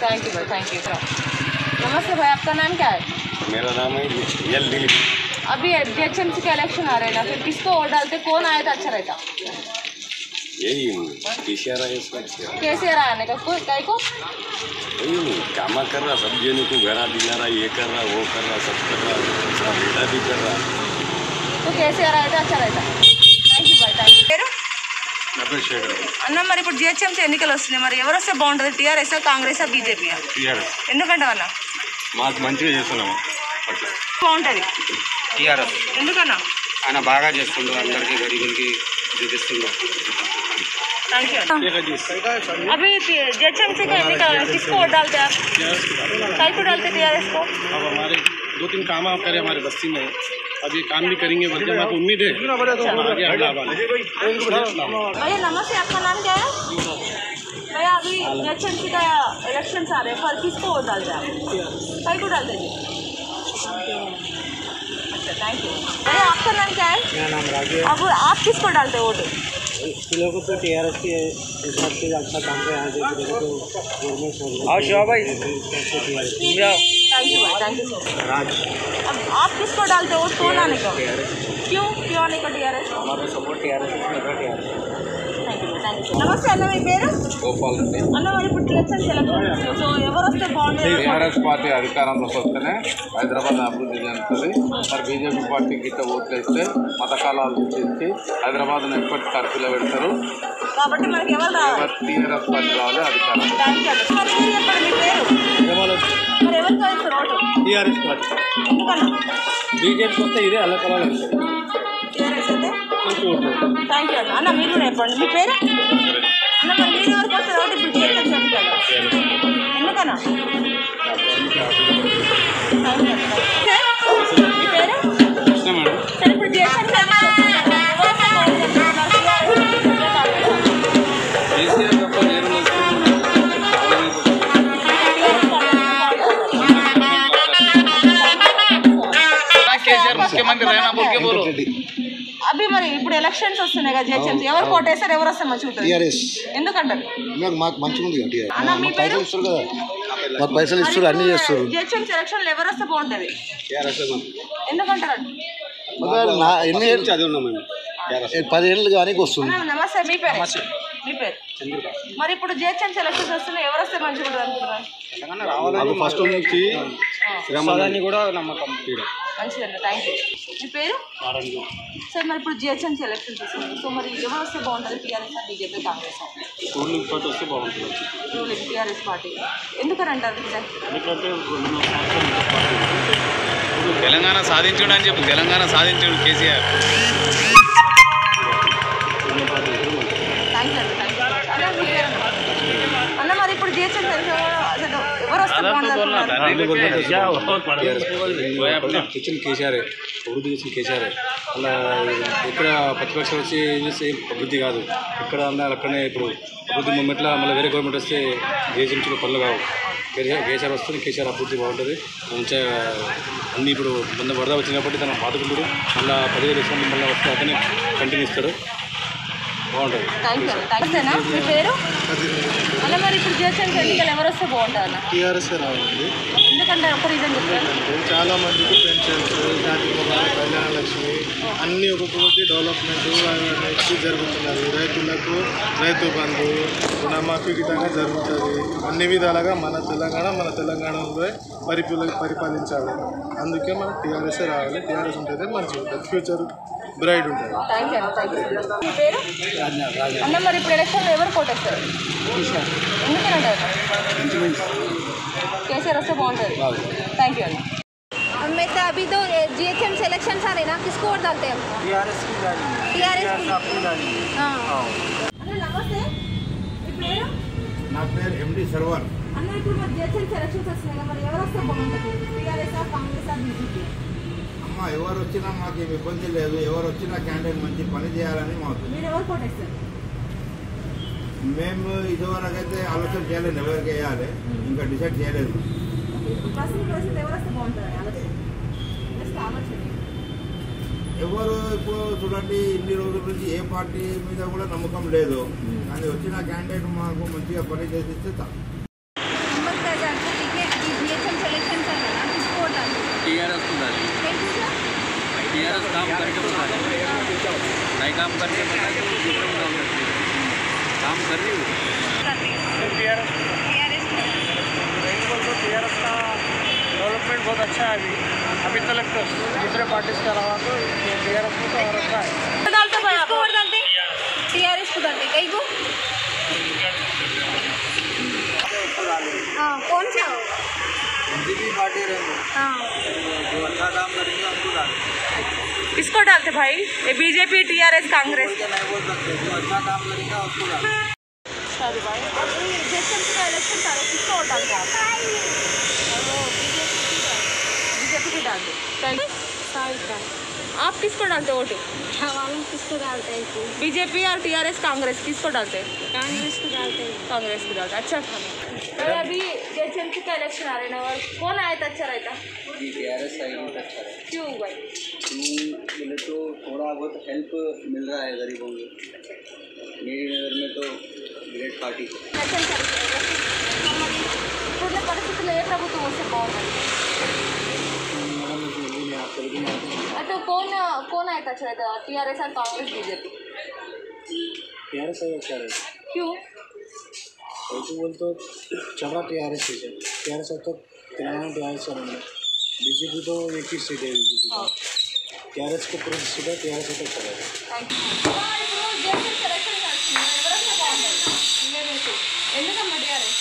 थैंक यू भाई, थैंक यू। नमस्ते भाई, आपका नाम क्या है? मेरा नाम है एल दिलीप। अभी GHMC के इलेक्शन आ रहे हैं ना, फिर किसको वोट डालते, कौन आया तो अच्छा रहता? यही KCR है इसका। KCR आने का कोई कई को यही काम कर रहा, सब जने को घरा दिला रहा, ये कर रहा, वो कर रहा, सब कर रहा, उसका बेटा भी कर रहा, तो KCR आया तो अच्छा रहता। थैंक यू भाई, थैंक यू। అన్న మరి ఇప్పుడు GHMC ఎన్నికలు వస్తున్నాయి, మరి ఎవరు వస్తే బాగుంటుంది? TRS Congress BJP? ఎందుకంటే అన్న మాకు మంచిగా చేస్తున్నాము బాగుంటుంది. టీఆర్ఎస్ ఎందుకన్నా? ఆయన బాగా చేస్తుండు, అందరికీ గరీబులకి చూపిస్తుండు. अभी जेएचएमसी का निकाल किसको वोट डालते हैं आप? कई को डालते टीआरएस को? अब हमारे 2-3 काम आप करें हमारे बस्ती में, अब ये काम भी करेंगे बल्कि हमको उम्मीद है आगे अगला वाला। भैया नमस्ते, आपका नाम क्या है? भैया अभी जेएचएमसी का इलेक्शन आ रहे हैं, पर किसको वोट डालते हैं आप? कई को डालते हैं? अच्छा थैंक यू। भैया आपका नाम क्या है? मेरा नाम राजू है। अब आप किसको डालते हैं वोट? किलो को तो टीआरएस के हिसाब से अच्छा काम है, यहाँ से तो गवर्नमेंट और शिवा भाई थैंक यू भाई, थैंक यू सो मच। राज अब आप किसको डालते हो वोट? कौन आने का? क्यों आने का टीआरएस? हमारा सपोर्ट टीआरएस में टीआरएस। నమస్తే అన్న, మీ పేరు? గోపాల్ అన్న, మరి ఇప్పుడు ఎలక్షన్స్ సో ఎవరు వస్తే బాగుంటుంది? టీఆర్ఎస్ పార్టీ అధికారంలోకి వస్తేనే హైదరాబాద్ అభివృద్ధి చెందుతుంది. మరి బీజేపీ పార్టీ గిట్ట ఓట్లు వేస్తే మతకాలాలు సృష్టించి హైదరాబాద్ను ఎప్పటి కర్ఫ్యూలో పెడతారు. కాబట్టి మనకి ఎవరు రావాలి? టీఆర్ఎస్ పార్టీ రావాలి అధికారం. Thank you. మరి మీరు చెప్పండి, మీ పేరు? మరి ఎవరికి వేస్తారు ఓటు? TRS party. ఎందుకన్నా? బీజేపీకి వస్తే ఇదే అల్లకలాలు వేస్తారు. టీఆర్ఎస్ అయితే మంచి ఓట్లు. థ్యాంక్ యూ అన్న. మీరు కూడా చెప్పండి, మీ పేరు? అన్న, మరి మీరు ఎవరికి వస్తారు ఓటు? ఇప్పుడు చేస్తాను చెప్పారు, ఎందుకన్నా? మీ పేరు? సరే, ఇప్పుడు చేస్తాను ముఖ్యమంత్రి రైనా బోల్కే బోలో. అవి మరి ఇప్పుడు ఎలక్షన్స్ వస్తున్నాయి కదా, జడ్జెస్ ఎవరు కోటేస్తారు, ఎవరు వస్తే మంచిగా ఉంటుంది? టీఆర్ఎస్. ఎందుకంటారు? మాకు మంచిగా ఉంది కదా, అన్న, మీ పేరు? పైసలు ఇస్తారు కదా, మాకు పైసలు ఇస్తారు, అన్నీ చేస్తారు. జడ్జెస్ ఎలక్షన్లు ఎవరు వస్తే బాగుంటుంది? ఎందుకంటారు? ఎన్ని ఏళ్ళు చదివినాం మేము, 10 ఏళ్ళు కానీ వస్తుంది. నమస్తే, మీ పేరు? మీ పేరు? మరి ఇప్పుడు జిహెచ్ఎంసీ ఎలక్షన్స్ వస్తున్నాయి, ఎవరు వస్తే మంచిగా ఉంటుంది అనుకుంటున్నారు? ఫస్ట్ నుంచి శ్రమదాన్ని కూడా నమ్మకం మంచిగా. Thank you. మీ పేరు? సార్, మరి ఇప్పుడు జిహెచ్ఎంసీ ఎలక్షన్స్ వస్తున్నాయి, సో మరి ఎవరు వస్తే బాగుంటుంది? TRS, BJP, Congress? Ruling party వస్తే బాగుంటుంది. Ruling TRS party. ఎందుకని అంటారు సార్? ఎందుకంటే తెలంగాణ సాధించుడు అని చెప్పు, తెలంగాణ సాధించుడు కేసీఆర్. అన్న, మరి ఇప్పుడు జిహెచ్ఎంసీ ఎలక్షన్ ఎవరు వస్తే బాగుంటుంది? కిచెన్ కేసీఆర్, అభివృద్ధి చేసిన కేసీఆర్. అలా ఇక్కడ ప్రతిపక్షం వచ్చి ఏం చేస్తే అభివృద్ధి కాదు, ఇక్కడ అన్నారు అక్కడనే. ఇప్పుడు అభివృద్ధి మూమెంట్లో మళ్ళీ వేరే గవర్నమెంట్ వస్తే జిహెచ్ఎంసీలో పనులు కావు. కేసీఆర్ వస్తుంది, కేసీఆర్ అభివృద్ధి బాగుంటుంది. మంచిగా అన్నీ ఇప్పుడు వరద వచ్చినప్పటికీ తన బాధకుంటాడు, మళ్ళీ 10,000 ఇస్తాను, మళ్ళీ వస్తే అతనే కంటిన్యూ ఇస్తాడు, బాగుంటుంది. Thank you. థ్యాంక్స్. మీ పేరు? అలా మరి ఇప్పుడు జిహెచ్ఎంసీ ఎన్నికలు ఎవరు వస్తే బాగుంటుంది అన్న? టీఆర్ఎస్ రావాలండి. ఎందుకంటే ఒక రీజన్ చెప్తారు. చాలా మందికి పెన్షన్స్, కళ్యాణ లక్ష్మి అన్నీ ఒక్కొక్కటి డెవలప్మెంట్ అనేది జరుగుతున్నది. రైతులకు రైతు బంధు, రుణమాఫీ గిట్టంగా జరుగుతుంది. అన్ని విధాలుగా మన తెలంగాణలో పరిపాలించాలి. అందుకే మనకు టీఆర్ఎస్ రావాలి. టీఆర్ఎస్ ఉంటేనే మంచిగా ఉంటుంది, ఫ్యూచర్ బ్రైట్ ఉంటుంది. Thank you. Thank you. మీ పేరు? అన్న, మరి ఇప్పుడు ఎలక్షన్లో ఎవరు కోటేస్తారు? ఎందుకని కేసీఆర్ వస్తే బాగుంటుంది. థ్యాంక్ యూ అన్న. मैं तो अभी तो जीएचएमसी इलेक्शन आ रहे ना, किसको वोट डालते हैं? टीआरएस की गाड़ी। टीआरएस हाँ। నమస్తే, మీ పేరు? నా పేరు ఎండి సర్వర్. అన్న, ఇప్పుడు మరి జిహెచ్ఎంసీ ఎలక్షన్స్ వస్తున్నాయి కదా, మరి ఎవరు వస్తే బాగుంటుంది? TRS, Congress, BJP? అమ్మ, ఎవరు వచ్చినా మాకు ఏమి ఇబ్బంది లేదు. ఎవరు వచ్చినా క్యాండిడేట్ మంచి పని చేయాలని మాకు. మీరు ఎవరు కోటేస్తారు? మేము ఇదివరకు అయితే ఆలోచన చేయలేదు ఎవరికి వేయాలి, ఇంకా డిసైడ్ చేయలేదు. ఎవరు వస్తే బాగుంటుంది ఆలోచన? ఎవరు ఇప్పుడు చూడండి, ఇన్ని రోజుల నుంచి ఏ పార్టీ మీద కూడా నమ్మకం లేదు, కానీ వచ్చిన క్యాండిడేట్ మాకు మంచిగా పని చేసిస్తే टीआरएस को डाली, टीआरएस काम करके बताए, नहीं काम करके बताए तो दूसरे को डाल सकते काम कर रही हो। टीआरएस का डेवलपमेंट बहुत अच्छा है। अभी तक दूसरे पार्टी के अलावा तो टीआरएस को तो और अच्छा है। टीआरएस को डालते कई को? हाँ, कौन सा? बीजेपी पार्टी दे रहे हैं जो अच्छा काम करेंगे हमको डालेंगे। किसको डालते भाई? ये बीजेपी, टीआरएस, कांग्रेस? नहीं बोल सकते, जो अच्छा काम करेगा उसको डालेंगे। सॉरी भाई, अभी जेएचएमसी का इलेक्शन था, किसको वोट डालते आप? बीजेपी की डाल दो। आप किसको डालते वोट? हम किसको डालते हैं? बीजेपी और टीआरएस, कांग्रेस किसको डालते हैं? कांग्रेस को डालते हैं। कांग्रेस को डालते। अच्छा तो अभी जेएचएमसी का इलेक्शन आ रहे ना, और कौन आया था अच्छा रहता? टीआरएस साइड में अच्छा है। क्यों भाई? बोले तो थोड़ा बहुत हेल्प मिल रहा है गरीबों को। मेरी नज़र में तो ग्रेट पार्टी ఇప్పుడున్న పరిస్థితుల్లో ఏ ప్రభుత్వం వస్తే బాగుంటుంది? అయితే कौन आया था अच्छा रहता? टीआरएस और कांग्रेस, बीजेपी? टीआरएस है अच्छा है। क्यों? ऐसे बोल तो चल रहा टीआरएस से। टीआरएस अब तक तेलंगाना टीआरएस का नहीं है। बीजेपी तो एक ही सीट है बीजेपी का। टीआरएस को पूरी सीट है, टीआरएस तो चला है। ఎందుకమ్మా టీఆర్ఎస్?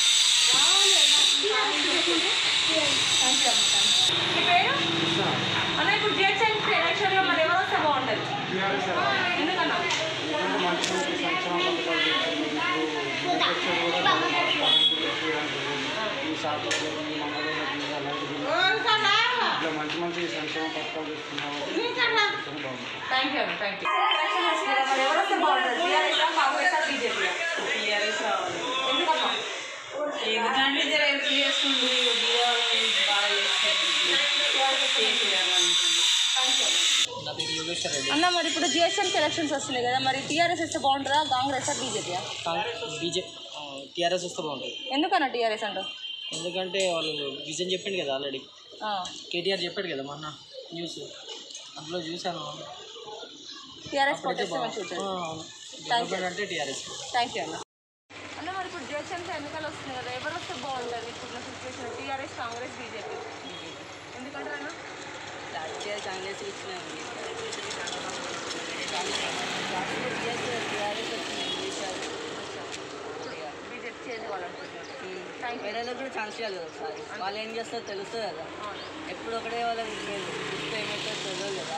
మీ పేరు అన్న? ఇప్పుడు జిహెచ్ఎంసీ ఎలక్షన్లో మరి ఎవరు వస్తే బాగుంటుంది? ఎందుకన్నా? మంచి మంచి సంక్షేమ పథకాలు ఇస్తున్నారు. థ్యాంక్ యూ అన్న, థ్యాంక్ యూ. ఎలక్షన్ వస్తుంది కదా, మరి ఎవరు వస్తే బాగుంటుంది? TRS, Congress, BJP? టీఆర్ఎస్ రావాలి. ఎందుకమ్మా? ఎందుకంటే జర హెల్ప్ చేస్తుంది, బాగా అన్న మరి ఇప్పుడు జిహెచ్ఎంసీ ఎలక్షన్స్ వస్తున్నాయి కదా, మరి టీఆర్ఎస్ వస్తే బాగుంటుందా, కాంగ్రెస్, బీజేపీ? టీఆర్ఎస్ వస్తే బాగుంటుంది. ఎందుకన్నా టీఆర్ఎస్ అంటారు? ఎందుకంటే వాళ్ళు విజన్ చెప్పిండు కదా ఆల్రెడీ. కేటీఆర్ చెప్పాడు కదా మొన్న న్యూస్, అందులో చూసాను. టీఆర్ఎస్ అంటే టీఆర్ఎస్. థ్యాంక్ యూ అన్న. అన్న మరి ఇప్పుడు జిహెచ్ఎంసీ ఎన్నికలు వస్తున్నాయి కదా, ఎవరు వస్తే బాగుంటుంది ఇప్పుడున్న సిచ్యువేషన్? TRS, Congress, BJP? ఎందుకంటే అన్న కాంగ్రెస్ ఇచ్చినాయి. బీజేపీ చేంజ్ కావాలనుకుంటున్నారు. వేరే కూడా ఛాన్స్ ఇవ్వాలి కదా ఒకసారి. వాళ్ళు ఏం చేస్తారో తెలుస్తుంది కదా. ఎప్పుడు ఒకటే వాళ్ళకి ఇస్తే ఏమవుతుందో తెలియదు కదా.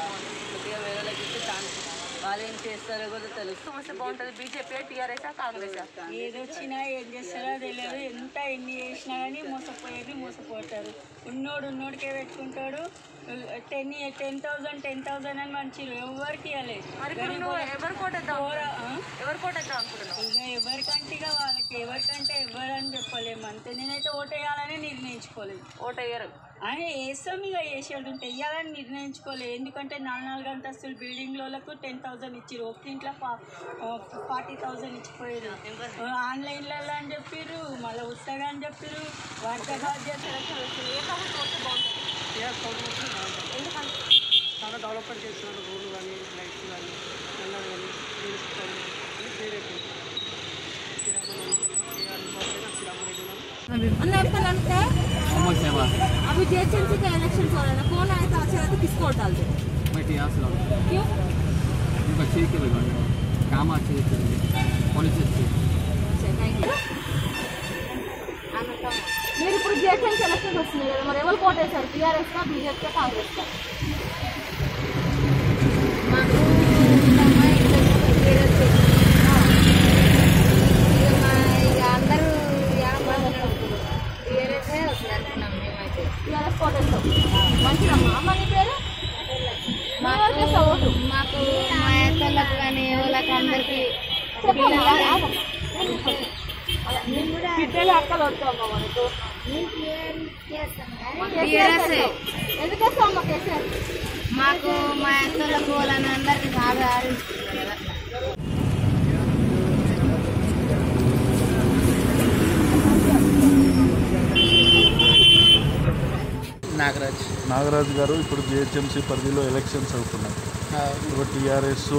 కొద్దిగా వేరే వాళ్ళకి ఇస్తే ఛాన్స్, వాళ్ళు ఏం చేస్తారో కూడా తెలుస్తుంది. వస్తే బాగుంటుంది. BJP, TRS, Congress? ఏది వచ్చినా ఏం చేస్తారో తెలియదు. ఎంత ఎన్ని చేసినా కానీ మోసపోతారు. ఉన్నోడికే పెట్టుకుంటాడు. 10,000 అని మంచి ఎవరికి ఇవ్వలేదు. ఎవరు కోటేద్దాం అనుకుంటున్నావు? ఇక ఎవరికంటే వాళ్ళకి, ఎవరికంటే ఎవరని చెప్పలేము అంతే. నేనైతే ఓటేయాలని నిర్ణయించుకోలేదు. ఓటేయరు అని వేస్తాం, ఇక వేసేది ఉంటే వేయాలని నిర్ణయించుకోలేదు. ఎందుకంటే 4 అంతస్తుల బిల్డింగ్లకు 10,000 ఇచ్చారు. ఒక ఇంట్లో 40,000 ఇచ్చిపోయారు. ఆన్లైన్లలో అని చెప్పారు, మళ్ళీ ఉత్తగా అని చెప్పారు. వాటితో బాధ్యత చాలా డెవలప్మెంట్ చేస్తున్నారు. రోడ్లు కానీ, లైట్స్ కానీ, నల్లలు కానీ, मोहम्मद शहबाज। अभी जेएचएमसी का इलेक्शन हो रहा है, कौन आया था अच्छा रहता, किसको वोट डालते? मैं टीआरएस डालूंगा। क्यों? उनको अच्छे के लगाने काम अच्छे करेंगे, पॉलिसी अच्छी। अच्छा, थैंक यू। మీరు ఇప్పుడు జిహెచ్ఎంసీ ఎలక్షన్స్ వస్తున్నాయి కదా, మరి ఎవరు కోటేశారు? టీఆర్ఎస్ కా, బీజేపీ కా, కాంగ్రెస్ కా? అందరూ టీఆర్ఎస్ఏ వస్తుంది అనుకున్నాం మేమైతే. టీఆర్ఎస్ కోటేస్తాం. మంచిదమ్మా. అమ్మ నీ పేరు? మాకు మా అత్తలకు కానీ వాళ్ళకి అందరికీ బిడ్డలు అక్కలు వస్తామమ్మా మనకు. ఎందుకేస్తామమ్మా కేసీఆర్? మాకు మా అత్తలకు వాళ్ళని అందరికీ బాగా ఆడించుకున్నారు కదా. నాగరాజ్ గారు, ఇప్పుడు జిహెచ్ఎంసీ పరిధిలో ఎలక్షన్స్ అవుతున్నాయి. ఇప్పుడు టీఆర్ఎస్,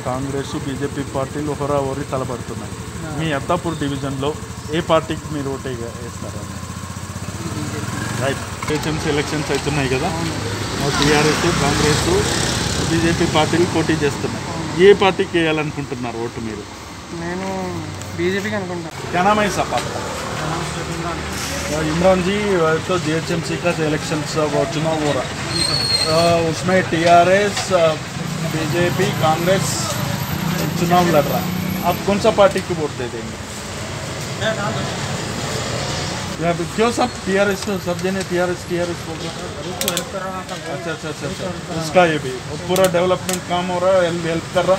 కాంగ్రెస్, బీజేపీ పార్టీలు హోరాహోరీ తలపడుతున్నాయి. మీ అత్తాపూర్ డివిజన్లో ఏ పార్టీకి మీరు ఓటే వేస్తారని? రైట్. జిహెచ్ఎంసీ ఎలక్షన్స్ అవుతున్నాయి కదా, టీఆర్ఎస్, కాంగ్రెస్, బీజేపీ పార్టీలు పోటీ చేస్తున్నాయి. ఏ పార్టీకి వేయాలనుకుంటున్నారు ఓటు మీరు? నేను బీజేపీకి అనుకుంటాను. क्या नाम है इस आपका? इमरान जी तो जीएचएमसी का इलेक्शन चुनाव हो रहा, उसमें टीआरएस बीजेपी कांग्रेस चुनाव लड़ रहा है, आप कौन सा पार्टी को वोट दे देंगे? क्यों सब टीआरएस, सब जने टीआरएस बोल रहे हैं? अच्छा, उसका ये भी पूरा डेवलपमेंट काम हो रहा है, हेल्प कर रहा।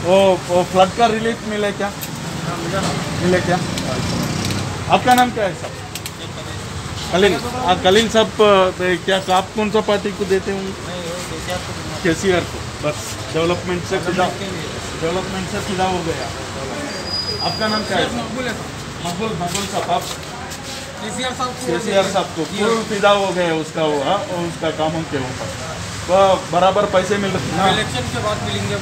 वो फ्लड का रिलीफ मिले क्या? आपका नाम क्या है साहब? कलील साहब, क्या आप कौन सा पार्टी को देते होंगे? केसीआर को। बस डेवलपमेंट से फिदा हो गया। आपका नाम क्या है? मकबूल साहब। आप केसीआर साहब को फुल फिदा हो गया उसका उसका कामों के ऊपर, बराबर पैसे मिल रहे हैं। इलेक्शन के बाद मिलेंगे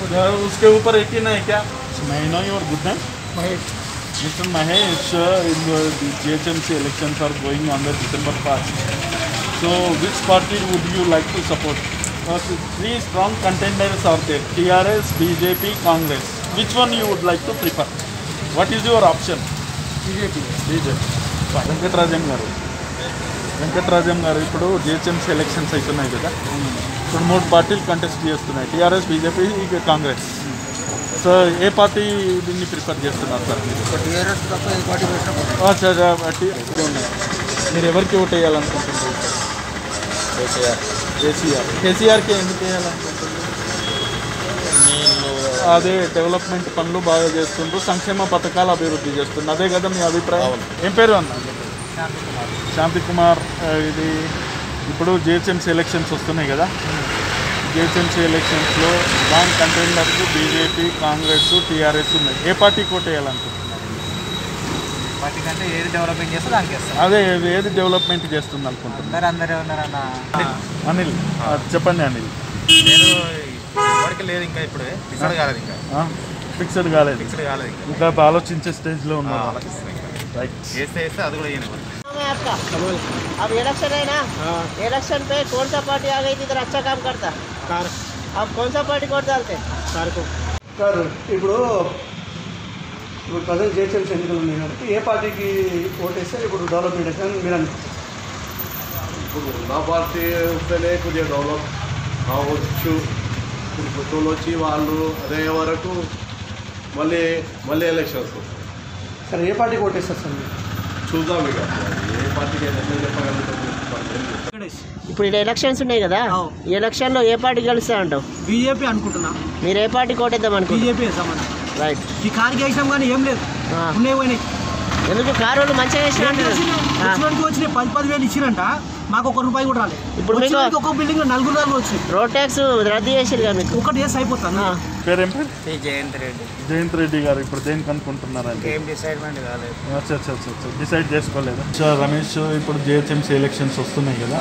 उसके ऊपर यकीन है क्या? महीनों और good night Mr. Mahesh, GHMC elections are going on the December 1st. So, which party would you like to support? Three strong contenders are there: TRS, BJP, Congress. Which one you would like to prefer? What is your option? BJP. Venkatarajam గారు ఇప్పుడు GHMC elections అవుతున్నాయి కదా, ఇప్పుడు 3 పార్టీలు contest చేస్తున్నాయి, TRS, BJP, Congress. So ఏ party దీన్ని prefer చేస్తున్నారు sir? మీరు ఎవరికి ఓట్ వేయాలనుకుంటున్నారు? కేసీఆర్కి ఎందుకు వేయాలనుకుంటున్నారు? అదే డెవలప్మెంట్ పనులు బాగా చేస్తుండ్రు, సంక్షేమ పథకాలు అభివృద్ధి చేస్తున్నారు, అదే కదా మీ అభిప్రాయం? ఏం పేరు అన్న? శాంతి కుమార్. ఇది ఇప్పుడు జిహెచ్ఎంసీ ఎలక్షన్స్ వస్తున్నాయి కదా, జిహెచ్ఎంసీ ఎలక్షన్స్లో strong contenders BJP, Congress, TRS ఉన్నాయి. ఏ పార్టీ కోట్ వేయాలనుకుంటున్నారు? పార్టీ కంటే ఏది డెవలప్మెంట్ చేస్తే దానికి వేస్తారు. అదే ఏది డెవలప్మెంట్ చేస్తుంది అనుకుంటున్నారు? అందరూ ఉన్నారన్న. అనిల్ చెప్పండి. అనిల్ ఎవరికి లేదు ఇంకా, ఇప్పుడే ఫిక్స్డ్ కాలేదు, ఫిక్స్డ్ కాలేదు, ఇంకా ఆలోచించే స్టేజ్లో ఉన్నారు. వేస్తే అది కూడా आपका अब इलेक्शन है ना, इलेक्शन पे कौन सा पार्टी आ गई थी इधर अच्छा काम करता? आप कौन सा पार्टी वोट डालते? సార్ ఇప్పుడు ప్రజెంట్ జిహెచ్ఎంసీ ఎన్నికలు ఉన్నాయి కాబట్టి ఏ పార్టీకి ఓటేస్తే ఇప్పుడు డెవలప్మెంట్ అయితే మీరు అనుకుంటారు? ఇప్పుడు ఉన్న పార్టీ వస్తేనే కొద్దిగా డెవలప్ కావచ్చు. ఇప్పుడు కొత్తలు వచ్చి వాళ్ళు అదే వరకు మళ్ళీ ఎలక్షన్స్. సార్ ఏ పార్టీకి ఓటేస్తారు సార్ మీరు? చూద్దాం ఇక ఏ పార్టీకి చెప్పగలుగుతాం. ఇప్పుడు ఇలా ఎలక్షన్స్ ఉన్నాయి కదా, ఈ ఎలక్షన్లో ఏ పార్టీ గెలుస్తా అంటావు? బీజేపీ అనుకుంటున్నా. మీరు ఏ పార్టీ కోటేద్దాం అనుకుంటున్నారు? బీజేపీ వేసామన్నా. రైట్. ఈ కార్కి వేసాం కానీ ఏం లేదు, ఉన్నాయి. ఎందుకు కారు వాళ్ళు మంచిగా వేసినట్టు వచ్చినాయి, 10,000 ఇచ్చిరంట, మాకు ₹1 కూడా రాలేదు. ఇప్పుడు మీకు ఒక బిల్డింగ్ 4 వచ్చింది. రోడ్ ట్యాక్స్ రద్దు చేసారు కదా, మీకు ఒకటి వేసి అయిపోతాను. పేరేం? జయంత్ రెడ్డి గారు. ఇప్పుడు దేనికి అనుకుంటున్నారంటే ఏం డిసైడ్మెంట్ కాలేదు. డిసైడ్ చేసుకోలేదు. సార్ రమేష్, ఇప్పుడు జిహెచ్ఎంసీ ఎలక్షన్స్ వస్తున్నాయి కదా,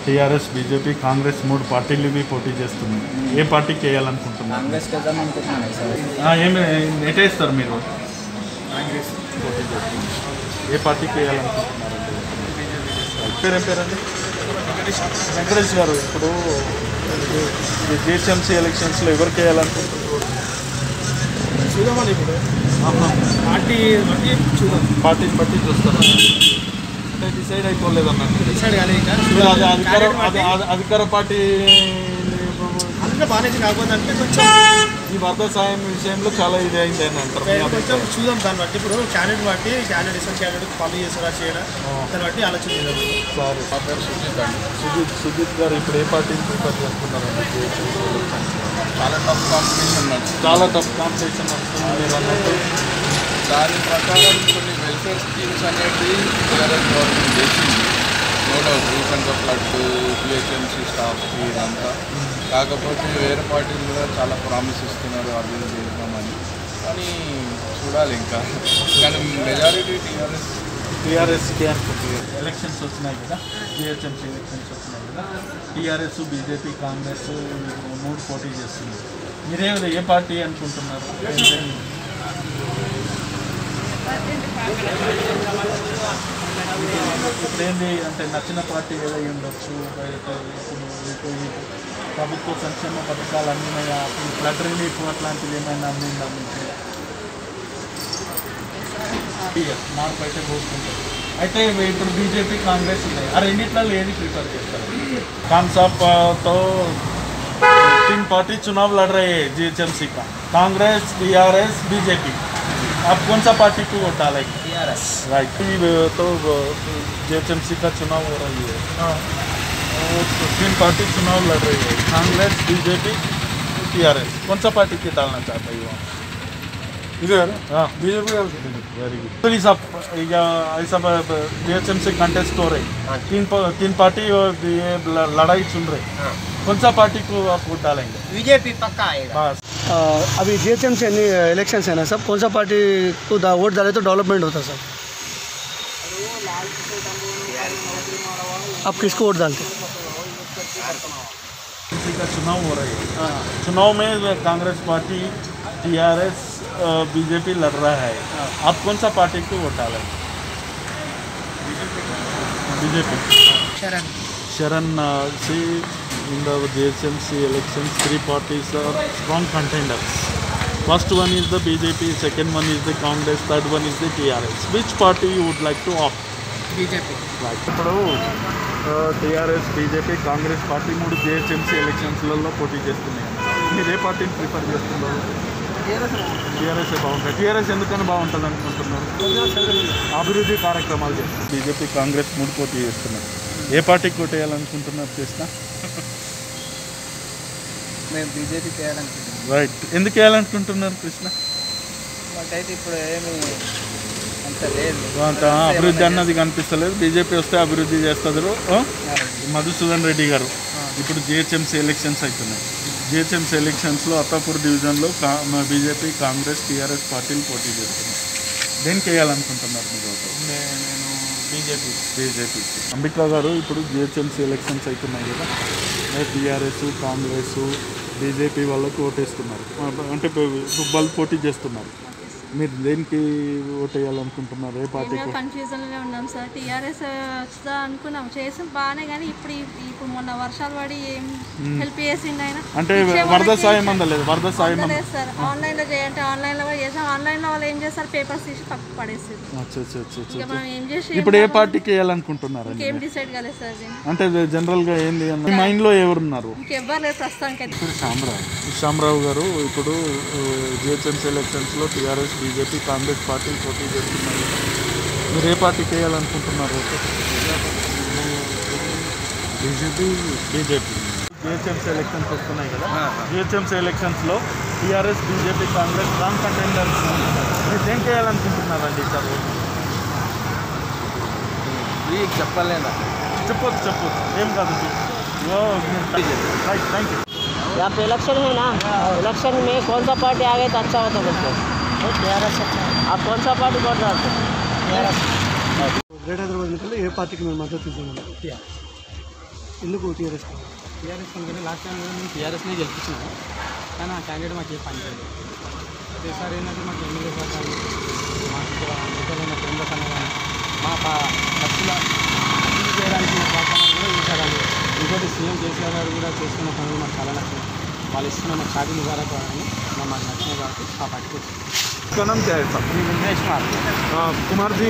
టీఆర్ఎస్, బీజేపీ, కాంగ్రెస్ 3 పార్టీలు ఇవి పోటీ చేస్తున్నాయి. ఏ పార్టీకి వేయాలనుకుంటున్నారు? కాంగ్రెస్కి వెళ్దాం అనుకుంటున్నాను సార్. ఏమి ఎటేస్తారు మీరు? కాంగ్రెస్ పోటీ చేస్తున్నారు. ఏ పార్టీకి వేయాలనుకుంటున్నారు? పేరేం పేరండి? వెంకటేష్ గారు. ఇప్పుడు జిహెచ్ఎంసీ ఎలక్షన్స్లో ఎవరికి వేయాలనుకుంటున్నారు? చూద్దామని ఇప్పుడు పార్టీని బట్టి చూస్తారు అంటే డిసైడ్ అయిపోలేదు అన్నట్టు. డిసైడ్ కాలేదు ఇంకా. అధికార పార్టీ అందులో బాగానే కాకపోతే అంటే కొంచెం ఈ వరద సాయం విషయంలో చాలా ఇది అయింది అని అంటారు. కొంచెం చూద్దాం దాన్ని బట్టి. ఇప్పుడు క్యాండిడేట్ బట్టి క్యాండిడేట్ ఫాలో చేస్తారా చేయడా దాన్ని బట్టి ఆలోచన చేద్దాం. సుజిత్ గారు, ఇప్పుడు ఏ పార్టీని ప్రిఫర్ చేస్తున్నారండి? చాలా టఫ్ కాంపిటీషన్ నడుస్తుంది మీరు అన్నట్టు. దాని ప్రకారం కొన్ని వెల్ఫేర్ స్కీమ్స్ అనేవి టీఆర్ఎస్ గవర్నమెంట్ చేసింది, నో డౌట్. రీసెంట్గా ఫ్లడ్, జిహెచ్ఎంసీ స్టాఫ్కి ఇదంతా. కాకపోతే వేరే పార్టీలు కూడా చాలా ప్రామిస్ ఇస్తున్నారు అభివృద్ధి చేద్దామని, కానీ చూడాలి ఇంకా. కానీ మెజారిటీ టీఆర్ఎస్కి అనుకుంటున్నారు. ఎలక్షన్స్ వస్తున్నాయి కదా, జిహెచ్ఎంసీ ఎలక్షన్స్ వస్తున్నాయి కదా, టీఆర్ఎస్, బీజేపీ, కాంగ్రెస్ 3 పోటీ చేస్తున్నారు. మీరే ఏ పార్టీ అనుకుంటున్నారు? ఇప్పుడేంటి అంటే నచ్చిన పార్టీ ఏదై ఉండొచ్చు? ఇప్పుడు ప్రభుత్వ సంక్షేమ పథకాలు అందినాయా? ఫ్లడ్ రిలీఫ్ అట్లాంటివి ఏమైనా అందిందా మీకు? మార్పు అయితే కోరుకుంటారు. అయితే ఇప్పుడు బీజేపీ కాంగ్రెస్ ఉన్నాయి, ఆ రెండిట్లలో ఏది प्रीफर చేస్తారు? खान साहब तो 3 पार्टी चुनाव लड़ रहे हैं जीएचएमसी का, कांग्रेस, टीआरएस, बीजेपी। आप कौन सा पार्टी को वोट डालेंगे? टीआरएस। राइट। तो जीएचएमसी का चुनाव हो रही है, 3 पार्टी चुनाव लड़ रही है, कांग्रेस, बीजेपी, टीआरएस। कौन सा पार्टी की डालना चाहते हैं? इधर हाँ बीजेपी। Very good. सब ऐसा जीएचएमसी कंटेस्ट हो रही, 3 पार्टी ये लड़ाई सुन रहे, कौन सा पार्टी को आप वोट डालेंगे? बीजेपी पक्का आएगा। बस अभी जीएचएमसी इलेक्शंस है ना सब, कौन सा पार्टी को वोट डाले तो डेवलपमेंट होता सर? आप किसको वोट डालते? का चुनाव हो रही है, चुनाव में कांग्रेस पार्टी, टीआरएस, बीजेपी लड़ रहा है, आप कौन सा पार्टी को वोट डालेंगे? बीजेपी। शरण सी in the JHMC elections 3 parties are strong contenders. First one is the BJP, second one is the Congress, third one is the TRS. Which party you would like to opt? BJP. Right. ఇప్పుడు TRS, BJP, Congress party 3 JHMC ఎలక్షన్స్లలో పోటీ చేస్తున్నాయి. మీరు ఏ పార్టీని prefer చేస్తున్నారు? TRS బాగుంటుంది. TRS ఎందుకని బాగుంటుంది అనుకుంటున్నారు? అభివృద్ధి కార్యక్రమాలు చేస్తారు. బీజేపీ, కాంగ్రెస్ 3 పోటీ చేస్తున్నారు. ఏ పార్టీకి కొట్టేయాలనుకుంటున్నారు కృష్ణ? మేము బీజేపీ చేయాలనుకుంటున్నాం. రైట్. ఎందుకు వేయాలనుకుంటున్నారు కృష్ణ? మాకైతే ఇప్పుడు ఏమి అంత లేదు, అంత అభివృద్ధి అన్నది కనిపిస్తలేదు. బీజేపీ వస్తే అభివృద్ధి చేస్తారు. మధుసూదన్ రెడ్డి గారు ఇప్పుడు జిహెచ్ఎంసీ ఎలక్షన్స్ అవుతున్నాయి. జిహెచ్ఎంసీ ఎలక్షన్స్లో అత్తాపూర్ డివిజన్లో బీజేపీ, కాంగ్రెస్, టీఆర్ఎస్ పార్టీలు పోటీ చేస్తున్నాయి. దేనికి వేయాలనుకుంటున్నారు మీరు? నేను బీజేపీ. అంబికా గారు ఇప్పుడు జిహెచ్ఎంసీ ఎలక్షన్స్ అవుతున్నాయి కదా, టీఆర్ఎస్, కాంగ్రెస్, బీజేపీ వాళ్ళకు ఓటేస్తున్నారు, అంటే వాళ్ళు పోటీ చేస్తున్నారు. మీరు దేనికి ఓట్ వేయాలనుకుంటున్నారు? ఏ పార్టీ? కన్ఫ్యూజన్లోనే ఉన్నాం సార్. టీఆర్ఎస్ వస్తా అనుకున్నాం, చేసాం బాగానే, కానీ ఇప్పుడు మొన్న వర్షాలు పడి ఏం హెల్ప్ చేసిండు ఆయన. అంటే వరద సాయం అందలేదు. వరద సాయం అందలేదు సార్. ఆన్లైన్లో చేయంటే ఆన్లైన్లో కూడా చేసాం. ఆన్లైన్లో వాళ్ళు ఏం చేస్తారు, పేపర్స్ తీసి పక్కకు పడేస్తారు. మనం ఏం చేసి ఇప్పుడు ఏ పార్టీకి వేయాలనుకుంటున్నారు? ఇంకేం డిసైడ్ కాలేదు సార్. అంటే జనరల్గా ఏంది అన్న మీ మైండ్లో ఎవరున్నారు? ఇంకెవ్వరు లేదు ప్రస్తుతానికి. శ్యామరావు గారు ఇప్పుడు జిహెచ్ఎంసీ ఎలక్షన్స్లో టీఆర్ఎస్, బీజేపీ, కాంగ్రెస్ పార్టీ పోటీ చేస్తున్నారు. మీరు ఏ పార్టీకి వేయాలనుకుంటున్నారు? బీజేపీ. జిహెచ్ఎంసీ ఎలక్షన్స్ వస్తున్నాయి కదా, జిహెచ్ఎంసీ ఎలక్షన్స్లో TRS, BJP, Congress strong contenders. మీరు ఏం చేయాలనుకుంటున్నారండి సార్? చెప్పలేదా? చెప్పొచ్చు ఏం కాదు. Right, thank you. यहाँ पे इलेक्शन है ना, इलेक्शन में कौन सा पार्टी आ गए तो अच्छा होता है? टीआरएस। आप कौन सा पार्टी वोट डालते हैं? टीआरएस। గ్రేటర్ హైదరాబాద్ ఎన్నికల్లో ఏ పార్టీకి మేము మద్దతు ఇస్తున్నాము? ఎందుకు టీఆర్ఎస్? టీఆర్ఎస్ కనుక లాస్ట్ టైం మేము టీఆర్ఎస్నే గెలిపించినాము, కానీ ఆ క్యాండిడేట్ మాకు ఏ పని చేయలేదు. ఈసారి ఏంటంటే మాకు ఎమ్మెల్యే పట్టాలి, మాకు ఇతరులైన కేంద్ర సంఘాలు మా ఖర్చుల అభివృద్ధి చేయడానికి ప్రోత్సాహాలు కూడా ఇచ్చారు. ఇంకోటి సీఎం కేసీఆర్ గారు కూడా చేస్తున్న పనులు మాకు చాలా నచ్చింది. వాళ్ళు ఇస్తున్న మాకు షాదీ ముబారక్ అని మాకు నచ్చినాయి కాబట్టి ఆ పార్టీకి వచ్చింది. क्या नाम क्या है सब? कुमार जी,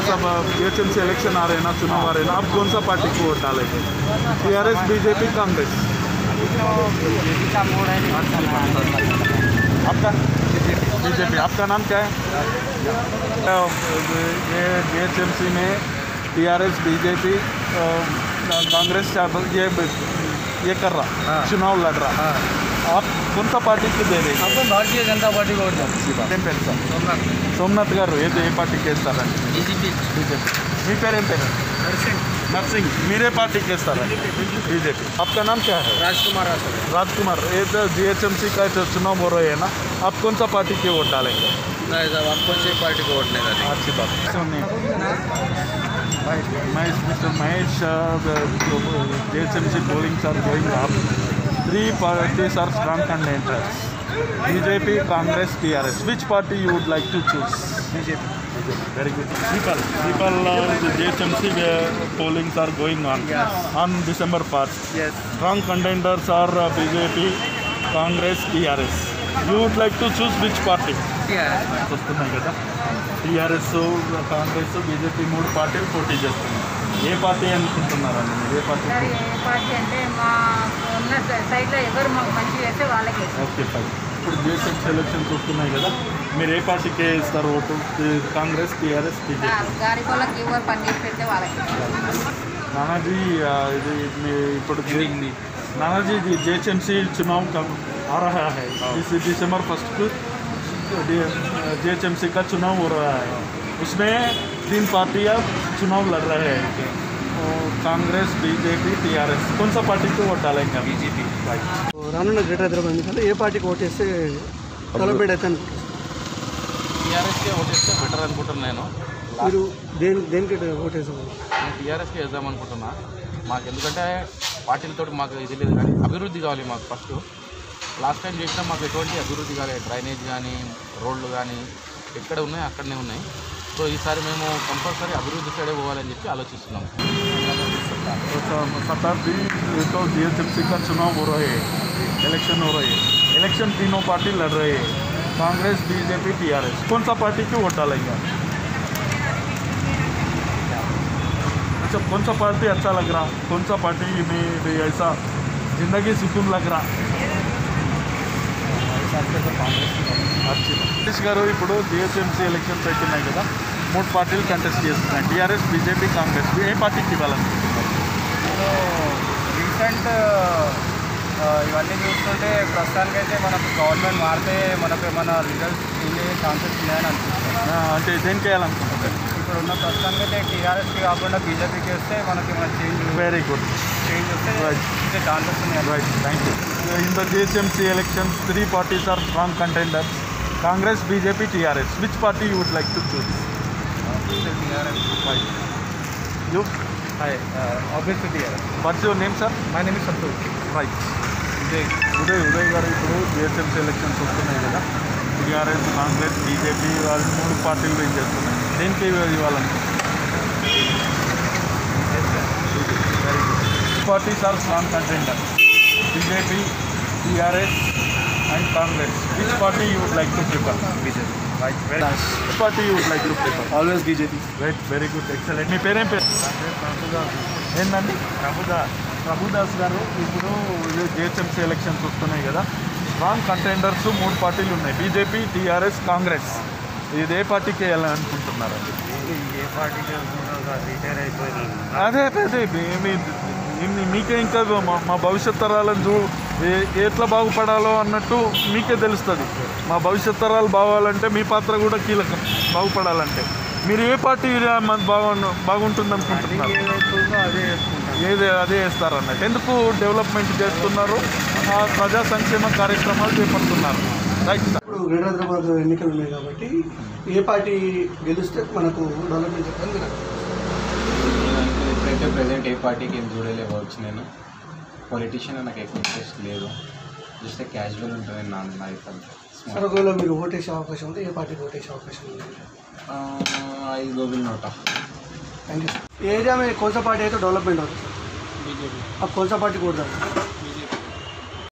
सब जीएचएमसी इलेक्शन आ रहे हैं ना, चुनाव आ रहे हैं ना, आप कौन सा पार्टी को वोट डालेंगे? TRS, BJP, Congress? आपका बीजेपी। आपका नाम क्या है? ये जीएचएमसी में टीआरएस, बीजेपी, कांग्रेस ये कर रहा, चुनाव लड़ रहा, आप कौन सा पार्टी को दे रहे? आपको भारतीय जनता पार्टी को वोट ఏం పేరు సార్? సోమనాథ్ గారు ఏ పార్టీకి వేస్తారండి? బీజేపీ. మీ పేరు ఏం పేరు? నర్సింగ్. మీరే పార్టీకి వేస్తారా? बीजेपी। आपका नाम क्या है? राजकुमार। राजकुमार, ये तो जीएचएमसी का चुनाव हो रहे हैं ना, आप कौन सा पार्टी के वोट डालेंगे? नहीं साहब, हम कौन सी पार्टी को वोट नहीं डालेंगे। अच्छी बात। Mr. Mahesh, JHMC pollings are going up. 3 parties are strong contenders: BJP, Congress, TRS. Which party you would like to choose? BJP. Very good. People, the JHMC pollings are going on. Yes. On December 1st. Yes. Strong contenders are BJP, Congress, TRS. You would like to choose which party? TRS. వస్తున్నాయి కదా. TRS, Congress, BJP 3 పార్టీలు పోటీ చేస్తున్నాయి. ఏ party అనుకుంటున్నారండి మీరు? ఏ party? ఏ party అంటే మా ఉన్న సైడ్లో ఎవరు మాకు మంచి చేస్తే వాళ్ళకి. Okay fine. ఇప్పుడు జిహెచ్ఎంసీ ఎలక్షన్స్ వస్తున్నాయి కదా, మీరు ఏ పార్టీకి ఇస్తారు ఓటు? Congress, TRS, BJP? గారిపోళ్ళకి ఎవరు పని చేసి పెడితే వాళ్ళకి. నానాజీ ఇది ఇప్పుడు नानाजी जेएचएमसी चुनाव का आ रहा है, इस दिसंबर 1 को जेएचएमसी का चुनाव हो रहा है. उसमें 3 पार्टियां चुनाव लड़ रहे हैं, कांग्रेस, बीजेपी, टीआरएस. कौन सा पार्टी को वोट डालेंगे? बीजेपी. రానున్న గ్రేటర్ హైదరాబాద్ ఎన్నికల్లో ఏ పార్టీకి ఓటేస్తే డెవలప్మెంట్ అయితే అనుకుంటున్నారు? టీఆర్ఎస్కే ఓటేస్తే బెటర్ అనుకుంటున్నాను నేను. మీరు దేనికి ఓటేసారు? నేను టీఆర్ఎస్కి వేద్దాం అనుకుంటున్నా. మాకు ఎందుకంటే పార్టీలతో మాకు ఇది లేదు, కానీ అభివృద్ధి కావాలి మాకు. ఫస్ట్ లాస్ట్ టైం చేసినా మాకు ఎటువంటి అభివృద్ధి కాలేదు. డ్రైనేజ్ కానీ రోడ్లు కానీ ఎక్కడ ఉన్నాయి అక్కడనే ఉన్నాయి. సో ఈసారి మేము కంపల్సరీ అభివృద్ధి సైడే పోవాలని చెప్పి ఆలోచిస్తున్నాం. शताब्दी तो जीएचएमसी का चुनाव हो रहे हैं, इलेक्शन हो रहे हैं. इलेक्शन तीनों पार्टी लड़ रहे हैं, कांग्रेस, बीजेपी, टीआरएस. कौन सा पार्टी की वोट डालेंगे? अच्छा, कौन सा पार्टी अच्छा लग रहा? कौन सा पार्टी में ऐसा जिंदगी सुकून लग रहा? సతీష్ గారు, ఇప్పుడు జిహెచ్ఎంసీ ఎలక్షన్స్ అవుతున్నాయి కదా, 3 పార్టీలు కంటెస్ట్ చేస్తున్నాయి, టీఆర్ఎస్, బీజేపీ, కాంగ్రెస్. ఏ పార్టీకి ఇవ్వాలనుకుంటున్నారు? రీసెంట్ ఇవన్నీ చూస్తుంటే ప్రస్తుతానికైతే మనకు గవర్నమెంట్ మారితే మనకు మన రిజల్ట్స్ చేంజ్ అయ్యే ఛాన్సెస్ ఉన్నాయని అనిపిస్తుంది. అంటే దేనికి వేయాలనుకుంటున్నారు? ఇప్పుడు ఉన్న ప్రస్తుతానికైతే టీఆర్ఎస్కి కాకుండా బీజేపీకి వస్తే మనకి మన చేంజ్ వెరీ గుడ్ చేంజ్ వస్తే ఛాన్సెస్ ఉన్నాయి. Right, thank you. In the GHMC elections, 3 parties are strong contenders: Congress, BJP, TRS. Which party you would like to choose? TRS. Right. You? Hi, obviously TRS. What's your name, sir? My name is Santosh. Right. Uday గారు, ఇప్పుడు GHMC elections వస్తున్నాయి కదా, TRS, Congress, BJP వాళ్ళు 3 పార్టీలు range చేస్తున్నాయి. దేనికి ఇవ్వాలనుకుంటున్నారు? Very good. Parties are strong contenders: BJP, TRS and Congress. Which party you would like to prefer? BJP. Right. Very nice. Which party you would like to prefer? Always BJP. Right. Very good. Excellent. మీ పేరేం పేరు? ఏంటండి? ప్రభుదాస్ గారు, ఇప్పుడు GHMC elections వస్తున్నాయి కదా, strong contenders 3 పార్టీలు ఉన్నాయి: BJP, TRS, Congress. ఇది ఏ పార్టీకి వెళ్ళాలనుకుంటున్నారండి? ఏ పార్టీకి రిటైర్ అయిపోయినాను. అదే మీకే ఇంకా మా భవిష్యత్ తరాలను ఎట్లా బాగుపడాలో అన్నట్టు మీకే తెలుస్తుంది. మా భవిష్యత్ తరాలు బాగాలంటే మీ పాత్ర కూడా కీలకం. బాగుపడాలంటే మీరు ఏ పార్టీ బాగుంటుంది అనుకుంటున్నారు? అదే వేస్తారన్నట్టు. ఎందుకు డెవలప్మెంట్ చేస్తున్నారు, ప్రజా సంక్షేమ కార్యక్రమాలు చేపడుతున్నారు. రైట్. ఇప్పుడు గ్రేటర్ హైదరాబాద్ ఎన్నికలు ఉన్నాయి కాబట్టి ఏ పార్టీ గెలిస్తే మనకు డెవలప్మెంట్ చెప్పండి. ఇప్పుడైతే ప్రజెంట్ ఏ పార్టీకి ఏం చూడలేవచ్చు. నేను పొలిటీషియన్ నాకు ఎక్కువ ఇంట్రెస్ట్ లేదు, జస్ట్ క్యాజువల్ ఉంటుంది నా లైఫ్ అంతా. సార్, ఒకవేళ మీరు ఓటేసే అవకాశం ఉంటే ఏ పార్టీకి ఓటేసే అవకాశం ఉంది? I go will NOTA. Thank you. Area में कौन सा पार्टी है तो डेवलपमेंट होता है? बीजेपी. अब कौन सा पार्टी वोट डालते हैं? बीजेपी.